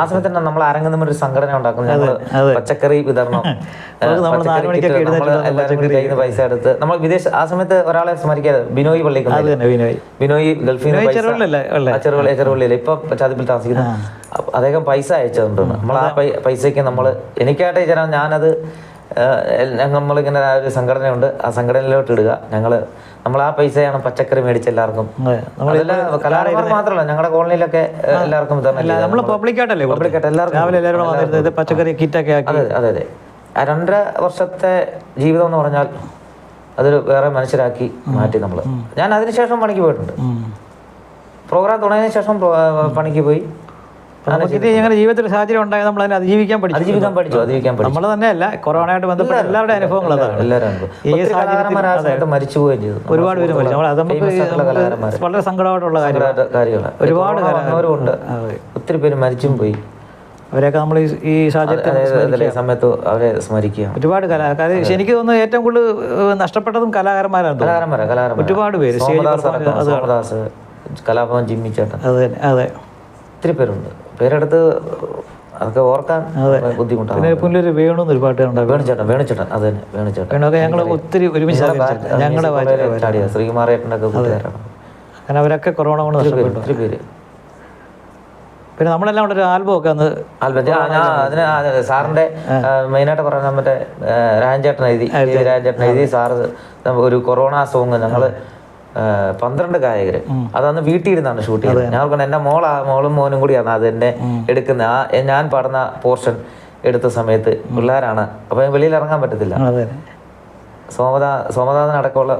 ആ സമയത്ത് തന്നെ നമ്മൾ അരങ്ങുന്ന ഒരു സംഘടന ഉണ്ടാക്കുന്നത്, ഞങ്ങൾ പച്ചക്കറി വിതരണം, എല്ലാവരും കൂടി കയ്യിൽ നിന്ന് പൈസ എടുത്ത് നമ്മൾ ആ സമയത്ത് ഒരാളെ സ്മരിക്കാതെ, ബിനോയ് പള്ളിക്കുന്ന്, ബിനോയ് ഗൾഫിന് ചെറുപള്ളിയില്ല, ഇപ്പൊ ചതിപ്പിൽ താമസിക്കുന്നു. അദ്ദേഹം പൈസ അയച്ചതുണ്ട്. നമ്മൾ ആ പൈസയ്ക്ക് നമ്മൾ എനിക്കായിട്ട് ചേരാൻ ഞാനത് നമ്മളിങ്ങനെ ഒരു സംഘടനയുണ്ട്, ആ സംഘടനയിലോട്ട് ഇടുക. നമ്മൾ ആ പൈസയാണ് പച്ചക്കറി മേടിച്ച് എല്ലാവർക്കും, കലാകാരന്മാർ മാത്രമല്ല ഞങ്ങളുടെ കോളനിയിലൊക്കെ എല്ലാവർക്കും പച്ചക്കറി കിറ്റൊക്കെ. അതെ. ആ 2.5 വർഷത്തെ ജീവിതം എന്ന് പറഞ്ഞാൽ അതൊരു വേറെ മനുഷ്യരാക്കി മാറ്റി നമ്മൾ. ഞാൻ അതിനുശേഷം പണിക്ക് പോയിട്ടുണ്ട്. പ്രോഗ്രാം തുടങ്ങിയതിനു ശേഷം പണിക്ക് പോയി. ഞങ്ങളുടെ ജീവിതത്തിൽ സാഹചര്യം ഉണ്ടായത് നമ്മൾ അതിനെ അതിജീവിക്കാൻ പഠിച്ചു. നമ്മൾ തന്നെയല്ല, കൊറോണയായിട്ട് ബന്ധപ്പെട്ട എല്ലാവരുടെ അനുഭവങ്ങൾ മരിച്ചു പോവുകയും ചെയ്തു. ഒരുപാട് പേര് മരിച്ചു. അത് നമുക്ക് വളരെ സങ്കടമായിട്ടുള്ള കാര്യമാണ്. ഒരുപാട് ഉണ്ട്, ഒത്തിരി പേര് മരിച്ചും പോയി. അവരെയൊക്കെ നമ്മൾ ഈ സാഹചര്യത്തിൽ സമയത്ത് അവരെ സ്മരിക്കുക. ഒരുപാട് കലാകാരൻ, എനിക്ക് തോന്നുന്നു ഏറ്റവും കൂടുതൽ നഷ്ടപ്പെട്ടതും കലാകാരന്മാരാണ്. ഒരുപാട് പേര്, കലാഭവൻ ജിമ്മി ചേട്ടൻ, അതെ ഒത്തിരി പേരുണ്ട്. പേരെടുത്ത് അതൊക്കെ ഓർക്കാൻ ബുദ്ധിമുട്ടാണ്. പുല്ലൊരു വേണു ഒരു പാട്ടുണ്ട്, വേണുചേട്ടൻ. അത് തന്നെ വേണുചേട്ടൻ. വേണൊക്കെ ഞങ്ങൾ ഒത്തിരി ഒരുമിച്ച് ഞങ്ങളുടെ ശ്രീകുമാരേട്ടൻ്റെ ഒക്കെ കൂട്ടുകാരാണ്. അങ്ങനെ അവരൊക്കെ കൊറോണ കൊണ്ട് നഷ്ടപ്പെട്ടു ഒത്തിരി പേര്. പിന്നെ നമ്മളെല്ലാം കൂടെ ഒരു ആൽബം ഒക്കെ അതിന് സാറിന്റെ മെയിനായിട്ട് പറയാൻ മറ്റേ രാജേട്ടൻ എഴുതി സാറ് ഒരു കൊറോണ സോങ് ഞങ്ങള് 12 ഗായകര് അതന്ന് വീട്ടിൽ ഇരുന്നാണ് ഷൂട്ട് ചെയ്തത്. ഞാൻ എൻ്റെ മോളും മോനും കൂടിയാണ് അത് എന്നെ എടുക്കുന്ന ഞാൻ പാടുന്ന പോർഷൻ എടുത്ത സമയത്ത് പിള്ളേരാണ്. അപ്പൊ വെളിയിൽ ഇറങ്ങാൻ പറ്റത്തില്ല. സോമനാഥൻ അടക്കമുള്ള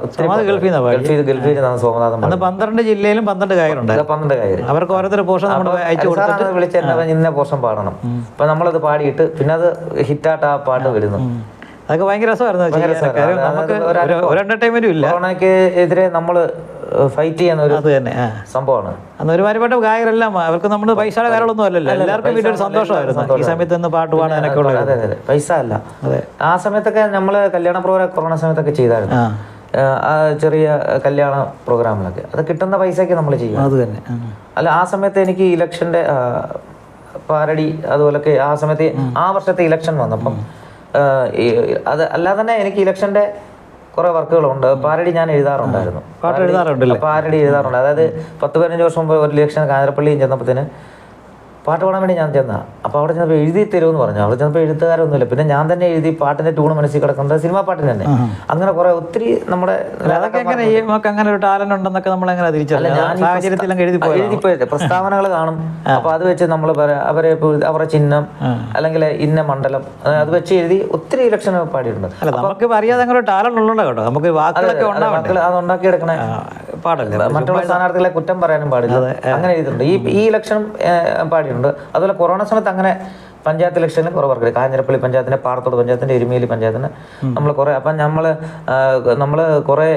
ഗൾഫിൽ സോമനാഥൻ 12 ജില്ലയിലും 12 ഗായകരുണ്ട്. 12 ഗായകർ അവർക്ക് ഓരോരുത്തർ പോർഷൻ വിളിച്ച് ഇന്ന പോർഷൻ പാടണം. അപ്പൊ നമ്മളത് പാടിയിട്ട് പിന്നെ അത് ഹിറ്റായിട്ട് ആ പാട്ട് വരുന്നു. അതൊക്കെ ഭയങ്കര രസമായിരുന്നു. നമുക്ക് ഒരു എന്റർടൈൻമെന്റും ഇല്ല. കൊറോണയ്ക്ക് എതിരെ നമ്മള് ഫൈറ്റ് ചെയ്യുന്ന ഒരു സംഭവമാണ്. അന്ന് ഒരുമാതിരിപ്പെട്ട ഗായകരെല്ലാം അവർക്ക് നമ്മൾ പൈസയുടെ കാര്യങ്ങളൊന്നും അല്ലല്ലോ, എല്ലാവർക്കും വീട്ടിൽ ഒരു സന്തോഷമായിരുന്നു ഈ സമയത്ത് നിന്ന് പാട്ട് പാടാനൊക്കെ ഉള്ളത്. അതെ, പൈസ അല്ല. ആ സമയത്തൊക്കെ നമ്മള് കല്യാണ പ്രോഗ്രാം കൊറോണ സമയത്തൊക്കെ ചെയ്തായിരുന്നു. ആ ചെറിയ കല്യാണ പ്രോഗ്രാമിലൊക്കെ അത് കിട്ടുന്ന പൈസക്ക് നമ്മൾ ചെയ്യും. അത് തന്നെ അല്ല, ആ സമയത്ത് എനിക്ക് ഇലക്ഷന്റെ പാരഡി അതുപോലൊക്കെ ആ സമയത്ത് ആ വർഷത്തെ ഇലക്ഷൻ വന്നപ്പം അത് അല്ലാതെ തന്നെ എനിക്ക് ഇലക്ഷന്റെ കുറെ വർക്കുകളുണ്ട്. പാരഡി ഞാൻ എഴുതാറുണ്ടായിരുന്നു. പാരഡി എഴുതാറുണ്ട്. അതായത് 10-15 വർഷം മുമ്പ് ഒരു ഇലക്ഷൻ കാഞ്ഞിരപ്പള്ളിയും ചെന്നപ്പോഴത്തേന് പാട്ട് പാടാൻ വേണ്ടി ഞാൻ ചെന്നാ. അപ്പോൾ അവിടെ ചെന്നപ്പോൾ എഴുതി തരുമെന്ന് പറഞ്ഞു. അവിടെ ചെന്നപ്പോൾ എഴുത്തുകാരൊന്നുമില്ല. പിന്നെ ഞാൻ തന്നെ എഴുതി പാട്ടിന്റെ ട്യൂണ് മനസ്സിൽ കിടക്കുന്നത് സിനിമാ പാട്ടിന് തന്നെ. അങ്ങനെ കുറെ ഒത്തിരി നമ്മുടെ അങ്ങനെ ഒരു ടാലന്റ് ഉണ്ടെന്നൊക്കെ നമ്മൾ എങ്ങനെ എഴുതിപ്പോയിട്ട് പ്രസ്താവനകൾ കാണും. അപ്പൊ അത് വെച്ച് നമ്മൾ അവരുടെ ചിഹ്നം അല്ലെങ്കിൽ ഇന്ന മണ്ഡലം അത് വെച്ച് എഴുതി ഒത്തിരി ഇലക്ഷൻ പാടിയിട്ടുണ്ട്. നമുക്ക് അറിയാതെ അങ്ങനെ ടാലന്റ് ഉള്ളതുകൊണ്ട് കേട്ടോ, നമുക്ക് അത് ഉണ്ടാക്കിയെടുക്കണേ പാടല്ലേ. മറ്റുള്ള സ്ഥാനാർത്ഥികളെ കുറ്റം പറയാനും പാടില്ല. അങ്ങനെ എഴുതിയിട്ടുണ്ട്. ഈ ഇലക്ഷനും പാടിയിട്ടുണ്ട്. അതുപോലെ കൊറോണ സമയത്ത് അങ്ങനെ പഞ്ചായത്ത് ഇലക്ഷന് കുറേ വർക്ക് കാഞ്ഞിരപ്പള്ളി പഞ്ചായത്തിൻ്റെ, പാറത്തോട് പഞ്ചായത്തിൻ്റെ, എരുമേലി പഞ്ചായത്തിന് നമ്മൾ കുറേ. അപ്പം നമ്മൾ കുറേ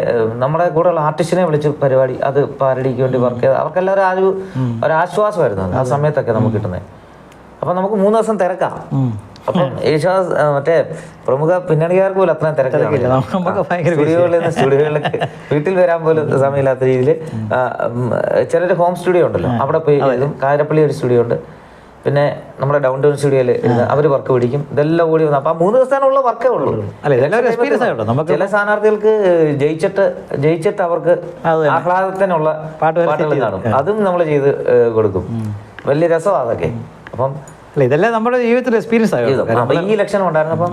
നമ്മുടെ കൂടെയുള്ള ആർട്ടിസ്റ്റിനെ വിളിച്ച് പരിപാടി അത് പാരഡിക്ക് വേണ്ടി വർക്ക് ചെയ്ത് അവർക്കെല്ലാവരും ഒരു ആശ്വാസമായിരുന്നു ആ സമയത്തൊക്കെ നമുക്ക് കിട്ടുന്നത്. അപ്പം നമുക്ക് 3 ദിവസം തിരക്കാം. അപ്പം മറ്റേ പ്രമുഖ പിന്നണിക്കാർക്ക് പോലും അത്രയും തിരക്കില്ല. സ്റ്റുഡിയോകളിലേക്ക് വീട്ടിൽ വരാൻ പോലും സമയമില്ലാത്ത രീതിയിൽ ചിലർ ഹോം സ്റ്റുഡിയോ ഉണ്ടല്ലോ, അവിടെ പോയി എഴുതും. കാഞ്ഞിരപ്പള്ളി ഒരു സ്റ്റുഡിയോ ഉണ്ട്, പിന്നെ നമ്മുടെ ഡൗൺ ടൗൺ സ്റ്റുഡിയോയിൽ അവർ വർക്ക് പിടിക്കും. ഇതെല്ലാം കൂടി വന്നു. അപ്പം 3 ദിവസത്തിനുള്ള വർക്കേ ഉള്ളൂ. ചില സ്ഥാനാർത്ഥികൾക്ക് ജയിച്ചിട്ട് അവർക്ക് ആഹ്ലാദത്തിനുള്ള പാട്ടുകൾ കാണും, അതും നമ്മൾ ചെയ്ത് കൊടുക്കും. വലിയ രസമാണ് അതൊക്കെ. അപ്പം ഇതെല്ലാം നമ്മുടെ ജീവിതത്തിൽ എക്സ്പീരിയൻസ് ആയിരുന്നു. അപ്പം ഈ ഇലക്ഷൻ ഉണ്ടായിരുന്നു. അപ്പം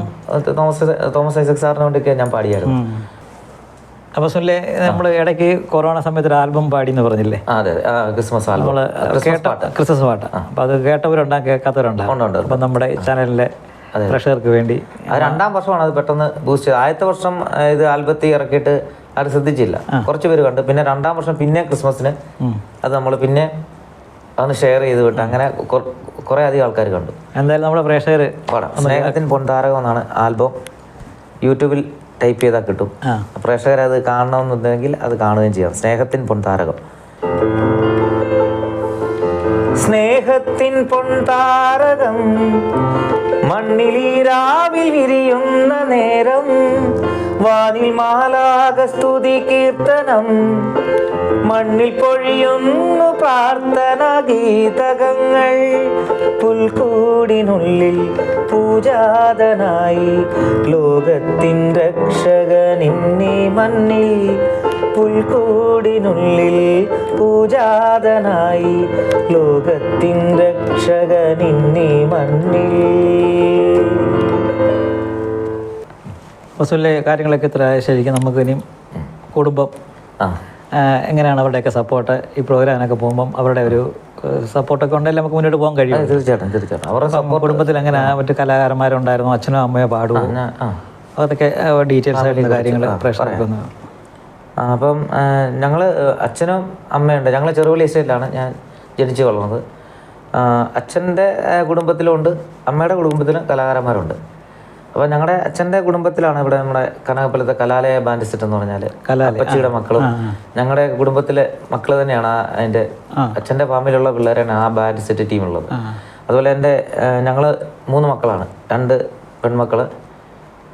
തോമസ് ഐസക് സാറിന് വേണ്ടിയൊക്കെ ഞാൻ പാടിയായിരുന്നു. അപ്പൊ സുനിലെ, നമ്മൾ ഇടയ്ക്ക് കൊറോണ സമയത്ത് ഒരു ആൽബം പാടി എന്ന് പറഞ്ഞില്ലേ? അതെ, ക്രിസ്മസ് ആൽബം, ക്രിസ്മസ് പാട്ട്. അപ്പൊ അത് കേട്ടവരുണ്ടാകും, കേൾക്കാത്തവരുണ്ടാകും. അപ്പൊ നമ്മുടെ ചാനലിലെ പ്രേക്ഷകർക്ക് വേണ്ടി 2ാം വർഷമാണ് അത് പെട്ടെന്ന് ബൂസ്റ്റ് ചെയ്തത്. ആദ്യത്തെ വർഷം ഇത് ആൽബത്തിൽ ഇറക്കിയിട്ട് അത് ശ്രദ്ധിച്ചില്ല, കുറച്ച് പേര് കണ്ടു. പിന്നെ 2ാം വർഷം പിന്നെ ക്രിസ്മസിന് അത് നമ്മൾ പിന്നെ അതൊന്ന് ഷെയർ ചെയ്ത് വിട്ട് അങ്ങനെ കുറേ അധികം ആൾക്കാർ കണ്ടു. എന്തായാലും നമ്മുടെ പ്രേക്ഷകർ പാടാം. സ്നേഹത്തിൻ പൊൻതാരകം എന്നാണ് ആൽബം. യൂട്യൂബിൽ ടൈപ്പ് ചെയ്താൽ കിട്ടും. പ്രേക്ഷകരത് കാണണമെന്നുണ്ടെങ്കിൽ അത് കാണുകയും ചെയ്യാം. സ്നേഹത്തിൻ പൊൻതാരകം. സ്നേഹത്തിൻ പൊൻതാരകം മണ്ണിലീരാവിൽ വിരിയുന്ന നേരം, വാനിൽ മാലാക സ്തുതി കീർത്തനം, മണ്ണിൽ പൊഴിയുന്നു പ്രാർത്ഥന ഗീതകങ്ങൾ. പുൽക്കൂടിനുള്ളിൽ പൂജാതനായി ലോകത്തിൻ രക്ഷകനിന്നീ മണ്ണിൽ. പുൽക്കൂടിനുള്ളിൽ പൂജാതനായി ലോകത്തിൻ രക്ഷകനിന്നീ മണ്ണിൽ. വസൂലിലെ കാര്യങ്ങളൊക്കെ ഇത്ര ശരിക്കും നമുക്ക് ഇനിയും കുടുംബം എങ്ങനെയാണ് അവരുടെയൊക്കെ സപ്പോർട്ട്, ഈ പ്രോഗ്രാമിനൊക്കെ പോകുമ്പം അവരുടെ ഒരു സപ്പോർട്ടൊക്കെ ഉണ്ടെങ്കിൽ നമുക്ക് മുന്നോട്ട് പോകാൻ കഴിയും? തീർച്ചയായിട്ടും. അവരുടെ കുടുംബത്തിൽ എങ്ങനെ മറ്റു കലാകാരന്മാരുണ്ടായിരുന്നു? അച്ഛനോ അമ്മയോ പാടുമോ? അതൊക്കെ ഡീറ്റെയിൽസ് ആയിട്ടുള്ള കാര്യങ്ങൾ പ്രേക്ഷകർക്ക് ഒന്ന്. അപ്പം ഞങ്ങൾ അച്ഛനും അമ്മയുണ്ട്. ഞങ്ങൾ ചെറുവള്ളി എസ്റ്റേറ്റിലാണ് ഞാൻ ജനിച്ചു വളർന്നത്. അച്ഛൻ്റെ കുടുംബത്തിലുണ്ട്, അമ്മയുടെ കുടുംബത്തിലും കലാകാരന്മാരുണ്ട്. അപ്പോൾ ഞങ്ങളുടെ അച്ഛൻ്റെ കുടുംബത്തിലാണ് ഇവിടെ നമ്മുടെ കനകപ്പലത്തെ കലാലയ ബാൻഡ് സെറ്റ് എന്ന് പറഞ്ഞാൽ അപ്പച്ചിയുടെ മക്കളും ഞങ്ങളുടെ കുടുംബത്തിലെ മക്കൾ തന്നെയാണ്. അതിൻ്റെ അച്ഛൻ്റെ ഫാമിലുള്ള പിള്ളേരാണ് ആ ബാൻഡ് സെറ്റ് ടീമുള്ളത്. അതുപോലെ ഞങ്ങൾ 3 മക്കളാണ്. 2 പെൺമക്കൾ,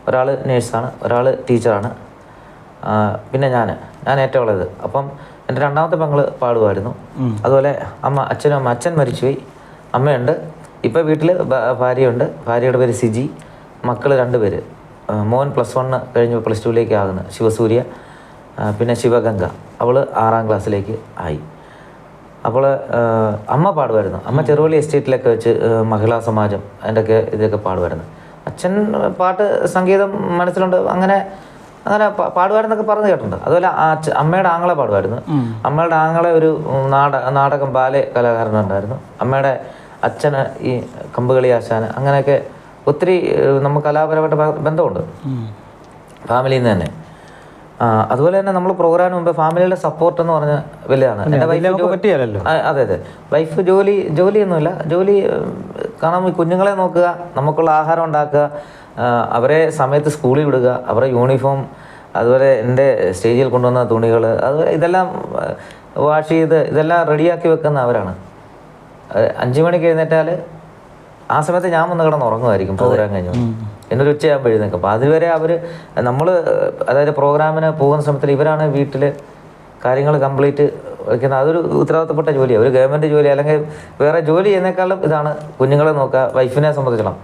ഒരാൾ നേഴ്സാണ്, ഒരാൾ ടീച്ചറാണ്, പിന്നെ ഞാൻ ഏറ്റവും ഉള്ളത്. അപ്പം എൻ്റെ 2ാമത്തെ പെങ്ങൾ പാടുമായിരുന്നു. അതുപോലെ അച്ഛൻ മരിച്ചുപോയി, അമ്മയുണ്ട്. ഇപ്പം വീട്ടിൽ ഭാര്യയുണ്ട്, ഭാര്യയുടെ പേര് സിജി. മക്കൾ 2 പേര്. മോൻ +1 കഴിഞ്ഞ് +2ലേക്ക് ആകുന്നു, ശിവസൂര്യ. പിന്നെ ശിവഗംഗ, അവൾ 6ാം ക്ലാസ്സിലേക്ക് ആയി. അപ്പോൾ അമ്മ പാടുമായിരുന്നു. അമ്മ ചെറുവള്ളി എസ്റ്റേറ്റിലൊക്കെ വെച്ച് മഹിളാ സമാജം അതിൻ്റെയൊക്കെ ഇതൊക്കെ പാടുമായിരുന്നു. അച്ഛൻ പാട്ട് സംഗീതം മനസ്സിലുണ്ട്, അങ്ങനെ പാടുമായിരുന്നൊക്കെ പറഞ്ഞു കേട്ടിട്ടുണ്ട്. അതുപോലെ അമ്മയുടെ ആങ്ങളെ പാടുമായിരുന്നു. അമ്മയുടെ ആങ്ങളെ ഒരു നാടകം ബാലെ കലാകാരനുണ്ടായിരുന്നു. അമ്മയുടെ അച്ഛന് ഈ കമ്പുകളി ആശാന്, അങ്ങനെയൊക്കെ ഒത്തിരി നമുക്ക് കലാപരമായിട്ട് ബന്ധമുണ്ട് ഫാമിലിയിൽ നിന്ന് തന്നെ. അതുപോലെ തന്നെ നമ്മൾ പ്രോഗ്രാമിന് മുമ്പ് ഫാമിലിയുടെ സപ്പോർട്ട് എന്ന് പറഞ്ഞാൽ വലുതാണ്. എൻ്റെ വൈഫ് അതെ വൈഫ് ജോലിയൊന്നുമില്ല. ജോലി കാരണം ഈ കുഞ്ഞുങ്ങളെ നോക്കുക, നമുക്കുള്ള ആഹാരം ഉണ്ടാക്കുക, അവരെ സമയത്ത് സ്കൂളിൽ വിടുക, അവരുടെ യൂണിഫോം, അതുപോലെ എൻ്റെ സ്റ്റേജിൽ കൊണ്ടുവന്ന തുണികൾ, അതുപോലെ ഇതെല്ലാം വാഷ് ചെയ്ത് ഇതെല്ലാം റെഡിയാക്കി വെക്കുന്ന അവരാണ്. 5 മണിക്ക് എഴുന്നേറ്റാൽ ആ സമയത്ത് ഞാൻ വന്ന് കിടന്ന് ഉറങ്ങുമായിരിക്കും പ്രോഗ്രാം കഴിഞ്ഞു. എന്നൊരു ഉച്ചയാകുമ്പോൾ എഴുന്നേക്കും. അപ്പോൾ അതുവരെ നമ്മൾ അതായത് പ്രോഗ്രാമിന് പോകുന്ന സമയത്തിൽ ഇവരാണ് വീട്ടിൽ കാര്യങ്ങൾ കംപ്ലീറ്റ് വയ്ക്കുന്നത്. അതൊരു ഉത്തരവാദിത്തപ്പെട്ട ജോലിയാണ്. ഒരു ഗവൺമെൻറ് ജോലി അല്ലെങ്കിൽ വേറെ ജോലി ചെയ്യുന്നേക്കാളും ഇതാണ് കുഞ്ഞുങ്ങളെ നോക്കുക. വൈഫിനെ സംബന്ധിച്ചിടണം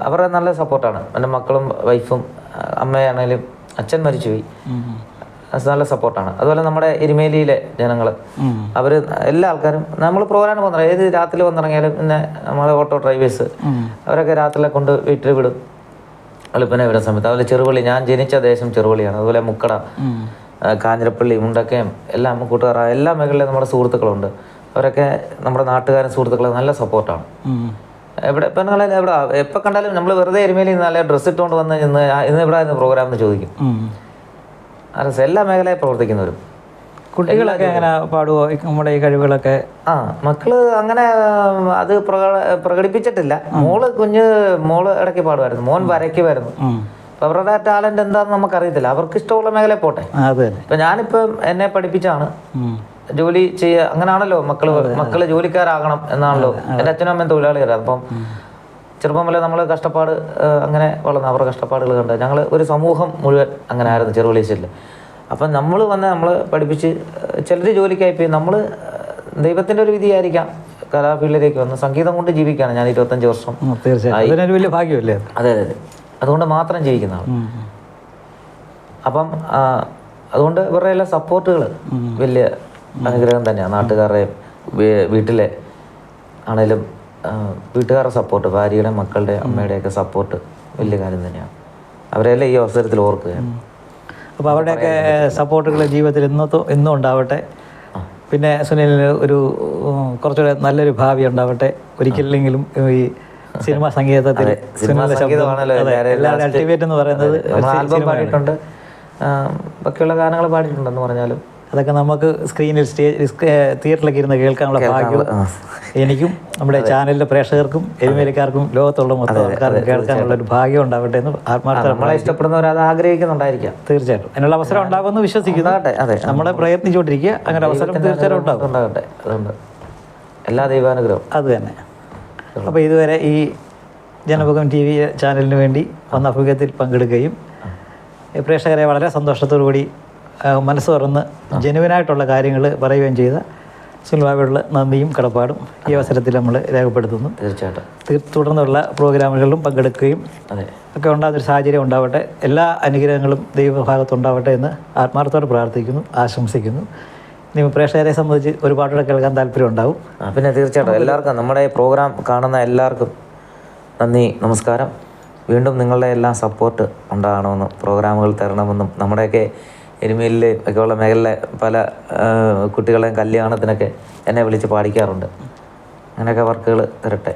അവരുടെ നല്ല സപ്പോർട്ടാണ്. എൻ്റെ മക്കളും വൈഫും, അമ്മയാണേലും അച്ഛൻ മരിച്ചുപോയി, നല്ല സപ്പോർട്ടാണ്. അതുപോലെ നമ്മുടെ എരുമേലിയിലെ ജനങ്ങൾ, അവർ എല്ലാ ആൾക്കാരും നമ്മൾ പ്രോഗ്രാം വന്നിറങ്ങി ഏത് രാത്രി വന്നിറങ്ങിയാലും പിന്നെ നമ്മളെ ഓട്ടോ ഡ്രൈവേഴ്സ് അവരൊക്കെ രാത്രിയിലെ കൊണ്ട് വീട്ടിൽ വിടും വെളുപ്പിനെ വരുന്ന സമയത്ത്. അതുപോലെ ചെറുവള്ളി, ഞാൻ ജനിച്ച ദേശം ചെറുവള്ളിയാണ്. അതുപോലെ മുക്കട, കാഞ്ഞിരപ്പള്ളി, മുണ്ടക്കയം, എല്ലാം കൂട്ടുകാർ, എല്ലാ മേഖലയിലും നമ്മുടെ സുഹൃത്തുക്കളുണ്ട്. അവരൊക്കെ നമ്മുടെ നാട്ടുകാരും സുഹൃത്തുക്കളും നല്ല സപ്പോർട്ടാണ്. എവിടെ ഇപ്പം എവിടെ എപ്പോൾ കണ്ടാലും നമ്മൾ വെറുതെ എരുമേലി നല്ല ഡ്രസ്സ് ഇട്ടുകൊണ്ട് വന്ന് ഇന്ന് ഇവിടെ പ്രോഗ്രാം എന്ന് ചോദിക്കും. എല്ലാ മേഖലയിൽ പ്രവർത്തിക്കുന്നവരും കുട്ടികളൊക്കെ എങ്ങനെ പാടുവോ നമ്മുടെ ഈ കഴിവുകളൊക്കെ? മക്കള് അങ്ങനെ അത് പ്രകടിപ്പിച്ചിട്ടില്ല. മോള് ഇടയ്ക്ക് പാടുമായിരുന്നു, മോൻ വരയ്ക്കുമായിരുന്നു. അപ്പൊ അവരുടെ ടാലന്റ് എന്താണെന്ന് നമുക്കറിയത്തില്ല. അവർക്ക് ഇഷ്ടമുള്ള മേഖല പോട്ടെ. ഇപ്പൊ ഞാനിപ്പം എന്നെ പഠിപ്പിച്ചാണ് ജോലി ചെയ്യുക. അങ്ങനെയാണല്ലോ മക്കള് ജോലിക്കാരാകണം എന്നാണല്ലോ. എൻ്റെ അച്ഛനും അമ്മയും തൊഴിലാളികളാണ്. അപ്പം ചെറുപ്പം മുതലേ നമ്മൾ കഷ്ടപ്പാട് അങ്ങനെ വളർന്നു. അവരുടെ കഷ്ടപ്പാടുകൾ കണ്ട് ഞങ്ങൾ ഒരു സമൂഹം മുഴുവൻ അങ്ങനെ ആയിരുന്നു ചെറുവളീശ്ശേരിൽ. അപ്പം നമ്മൾ പഠിപ്പിച്ച് ചിലർ ജോലിക്കായി പോയി. നമ്മൾ ദൈവത്തിൻ്റെ ഒരു വിധിയായിരിക്കാം കലാഫീൽഡിലേക്ക് വന്ന് സംഗീതം കൊണ്ട് ജീവിക്കുകയാണ് ഞാൻ 25 വർഷം. തീർച്ചയായും വലിയ ഭാഗ്യമല്ലേ? അതെ. അതുകൊണ്ട് മാത്രം ജീവിക്കുന്ന ആൾ. അപ്പം അതുകൊണ്ട് ഇവരുടെ എല്ലാ സപ്പോർട്ടുകൾ വലിയ അനുഗ്രഹം തന്നെയാണ്. നാട്ടുകാരുടെയും വീട്ടിലെ ആണേലും വീട്ടുകാരുടെ സപ്പോർട്ട്, ഭാര്യയുടെ മക്കളുടെ അമ്മയുടെയൊക്കെ സപ്പോർട്ട് വലിയ കാര്യം തന്നെയാണ്. അവരെല്ലാം ഈ അവസരത്തിൽ ഓർക്കുകയാണ്. അപ്പോൾ അവരുടെയൊക്കെ സപ്പോർട്ടുകൾ ജീവിതത്തിൽ ഇന്നും ഉണ്ടാവട്ടെ. പിന്നെ സുനിലിന് ഒരു കുറച്ചുകൂടെ നല്ലൊരു ഭാവി ഉണ്ടാവട്ടെ. ഒരിക്കലെങ്കിലും ഈ സിനിമാ സംഗീതത്തിൽ അൾട്ടിമേറ്റ് എന്ന് പറയുന്നത് ആൽബം പാടിയിട്ടുണ്ട്, ബാക്കിയുള്ള ഗാനങ്ങൾ പാടിയിട്ടുണ്ടെന്ന് പറഞ്ഞാലും അതൊക്കെ നമുക്ക് സ്ക്രീനിൽ തിയേറ്ററിലൊക്കെ ഇരുന്ന് കേൾക്കാനുള്ള ഭാഗ്യം എനിക്കും നമ്മുടെ ചാനലിലെ പ്രേക്ഷകർക്കും എരുമേലിക്കാർക്കും ലോകത്തുള്ള മൊത്തം ആൾക്കാർക്കും കേൾക്കാനുള്ള ഒരു ഭാഗ്യം ഉണ്ടാവട്ടെ എന്ന് ആത്മാർത്ഥമായി നമ്മളെ ഇഷ്ടപ്പെടുന്നവർ അത് ആഗ്രഹിക്കുന്നുണ്ടായിരിക്കാം. തീർച്ചയായിട്ടും അതിനുള്ള അവസരം ഉണ്ടാകുമെന്ന് വിശ്വസിക്കുന്നു. നമ്മളെ പ്രയത്നിച്ചുകൊണ്ടിരിക്കുക. അങ്ങനെ അവസരം തീർച്ചയായിട്ടും ഉണ്ടാകട്ടെ. അതുകൊണ്ട് എല്ലാ ദൈവാനുഗ്രഹം അത് തന്നെ. അപ്പോൾ ഇതുവരെ ഈ ജനമുഖം TV ചാനലിന് വേണ്ടി വന്ന അഭിമുഖത്തിൽ പങ്കെടുക്കുകയും പ്രേക്ഷകരെ വളരെ സന്തോഷത്തോടു കൂടി മനസ്സ് തുറന്ന് ജനുവിനായിട്ടുള്ള കാര്യങ്ങൾ പറയുകയും ചെയ്ത സുനിൽബാബയോടുള്ള നന്ദിയും കടപ്പാടും ഈ അവസരത്തിൽ നമ്മൾ രേഖപ്പെടുത്തുന്നു. തീർച്ചയായിട്ടും തുടർന്നുള്ള പ്രോഗ്രാമുകളിലും പങ്കെടുക്കുകയും ഒക്കെ ഉണ്ടാകുന്നൊരു സാഹചര്യം ഉണ്ടാവട്ടെ. എല്ലാ അനുഗ്രഹങ്ങളും ദൈവഭാഗത്തുണ്ടാവട്ടെ എന്ന് ആത്മാർത്ഥത്തോടെ പ്രാർത്ഥിക്കുന്നു, ആശംസിക്കുന്നു. ഇനി പ്രേക്ഷകരെ സംബന്ധിച്ച് ഒരു പാട്ടോടെ കേൾക്കാൻ താല്പര്യം ഉണ്ടാവും. പിന്നെ തീർച്ചയായിട്ടും എല്ലാവർക്കും, നമ്മുടെ പ്രോഗ്രാം കാണുന്ന എല്ലാവർക്കും നന്ദി, നമസ്കാരം. വീണ്ടും നിങ്ങളുടെ എല്ലാം സപ്പോർട്ട് ഉണ്ടാകണമെന്നും പ്രോഗ്രാമുകൾ തരണമെന്നും നമ്മുടെയൊക്കെ എരുമേലിലെ ഒക്കെയുള്ള മേഖലയിലെ പല കുട്ടികളെയും കല്യാണത്തിനൊക്കെ എന്നെ വിളിച്ച് പാടിക്കാറുണ്ട്. അങ്ങനെയൊക്കെ വർക്കുകൾ തരട്ടെ.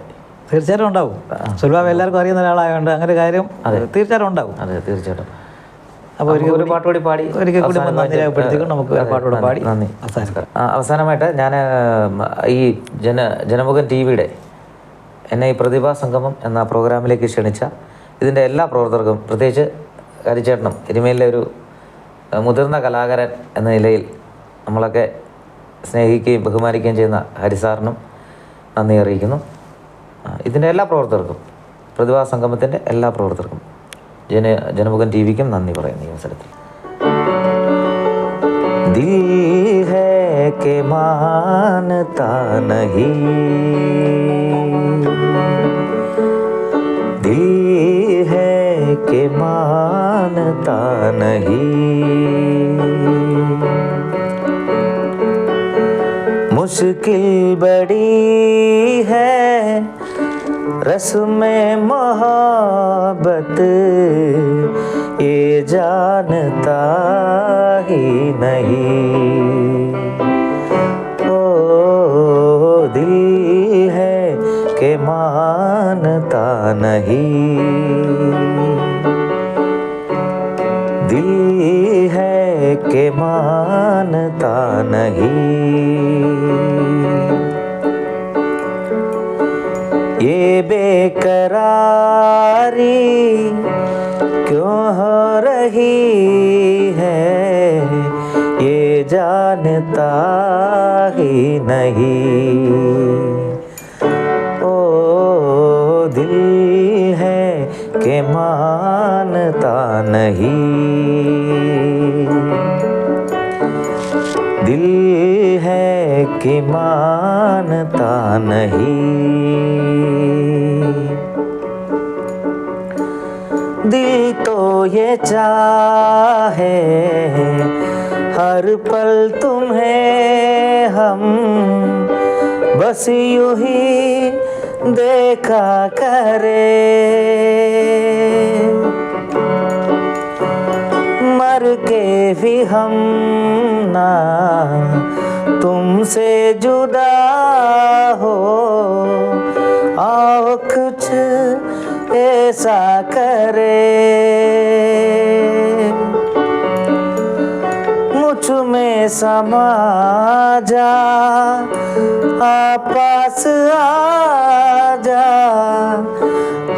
തീർച്ചയായിട്ടും ഉണ്ടാവും. സുൽബാബ് എല്ലാവർക്കും അറിയുന്ന ഒരാളായതുകൊണ്ട് അങ്ങനെ കാര്യം തീർച്ചയായിട്ടും ഉണ്ടാവും. അതെ, തീർച്ചയായിട്ടും. അപ്പോൾ ഒരു പാട്ടുകൂടി പാടി ഒരിക്കൽ കൂടി രേഖപ്പെടുത്തിക്കൊണ്ട് നമുക്ക് പാട്ടുകൂടെ പാടി നന്ദി. അവസാനമായിട്ട് ഞാൻ ഈ ജനമുഖം TV-യുടെ എന്നെ ഈ പ്രതിഭാ സംഗമം എന്ന പ്രോഗ്രാമിലേക്ക് ക്ഷണിച്ച ഇതിൻ്റെ എല്ലാ പ്രവർത്തകർക്കും, പ്രത്യേകിച്ച് ഹരിച്ചേട്ടനും, എരുമേലിലെ ഒരു മുതിർന്ന കലാകാരൻ എന്ന നിലയിൽ നമ്മളൊക്കെ സ്നേഹിക്കുകയും ബഹുമാനിക്കുകയും ചെയ്യുന്ന ഹരിസാറിനും നന്ദി അറിയിക്കുന്നു. ഇതിൻ്റെ എല്ലാ പ്രവർത്തകർക്കും, പ്രതിഭാ സംഗമത്തിൻ്റെ എല്ലാ പ്രവർത്തകർക്കും, ജനമുഖം TV-ക്കും നന്ദി പറയുന്നു ഈ അവസരത്തിൽ. ദിൽ ഹൈ കെ മാനതാ നഹീ, दिल है कि मानता नहीं, मुश्किल बड़ी है रस्म मोहब्बत, ये जानता ही नहीं। ओ दिल है कि मानता नहीं, दिल है कि मानता नहीं, ये बेकरारी क्यों हो रही है, ये जानता ही नहीं। दिल है कि मानता नहीं, दिल है कि मानता नहीं, दिल तो ये चाहे हर पल तुम्हें हम बस यूं ही देखा करे, मर के भी हम ना तुमसे जुदा हो, आओ कुछ ऐसा करे, मुझ में समा जा, पास आजा,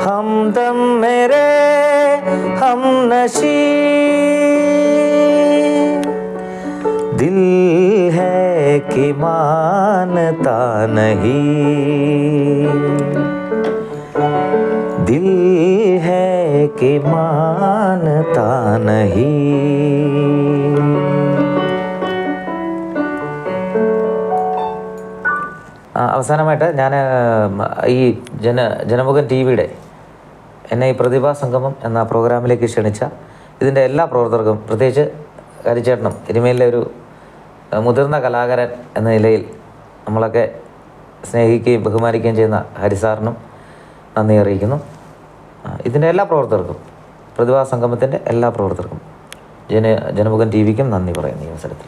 हमदम मेरे हमनशी। दिल है कि मानता नहीं, दिल है कि मानता नहीं। അവസാനമായിട്ട് ഞാൻ ഈ ജനമുഖൻ ടി വിയുടെ എന്നെ ഈ പ്രതിഭാ സംഗമം എന്ന പ്രോഗ്രാമിലേക്ക് ക്ഷണിച്ച ഇതിൻ്റെ എല്ലാ പ്രവർത്തകർക്കും, പ്രത്യേകിച്ച് ഹരിച്ചേട്ടനും എരുമേലിലെ ഒരു മുതിർന്ന കലാകാരൻ എന്ന നിലയിൽ നമ്മളൊക്കെ സ്നേഹിക്കുകയും ബഹുമാനിക്കുകയും ചെയ്യുന്ന ഹരിസാറിനും നന്ദി അറിയിക്കുന്നു. ഇതിൻ്റെ എല്ലാ പ്രവർത്തകർക്കും, പ്രതിഭാ സംഗമത്തിൻ്റെ എല്ലാ പ്രവർത്തകർക്കും, ജനമുഖൻ ടി വിക്കും നന്ദി പറയുന്നു ഈ അവസരത്തിൽ.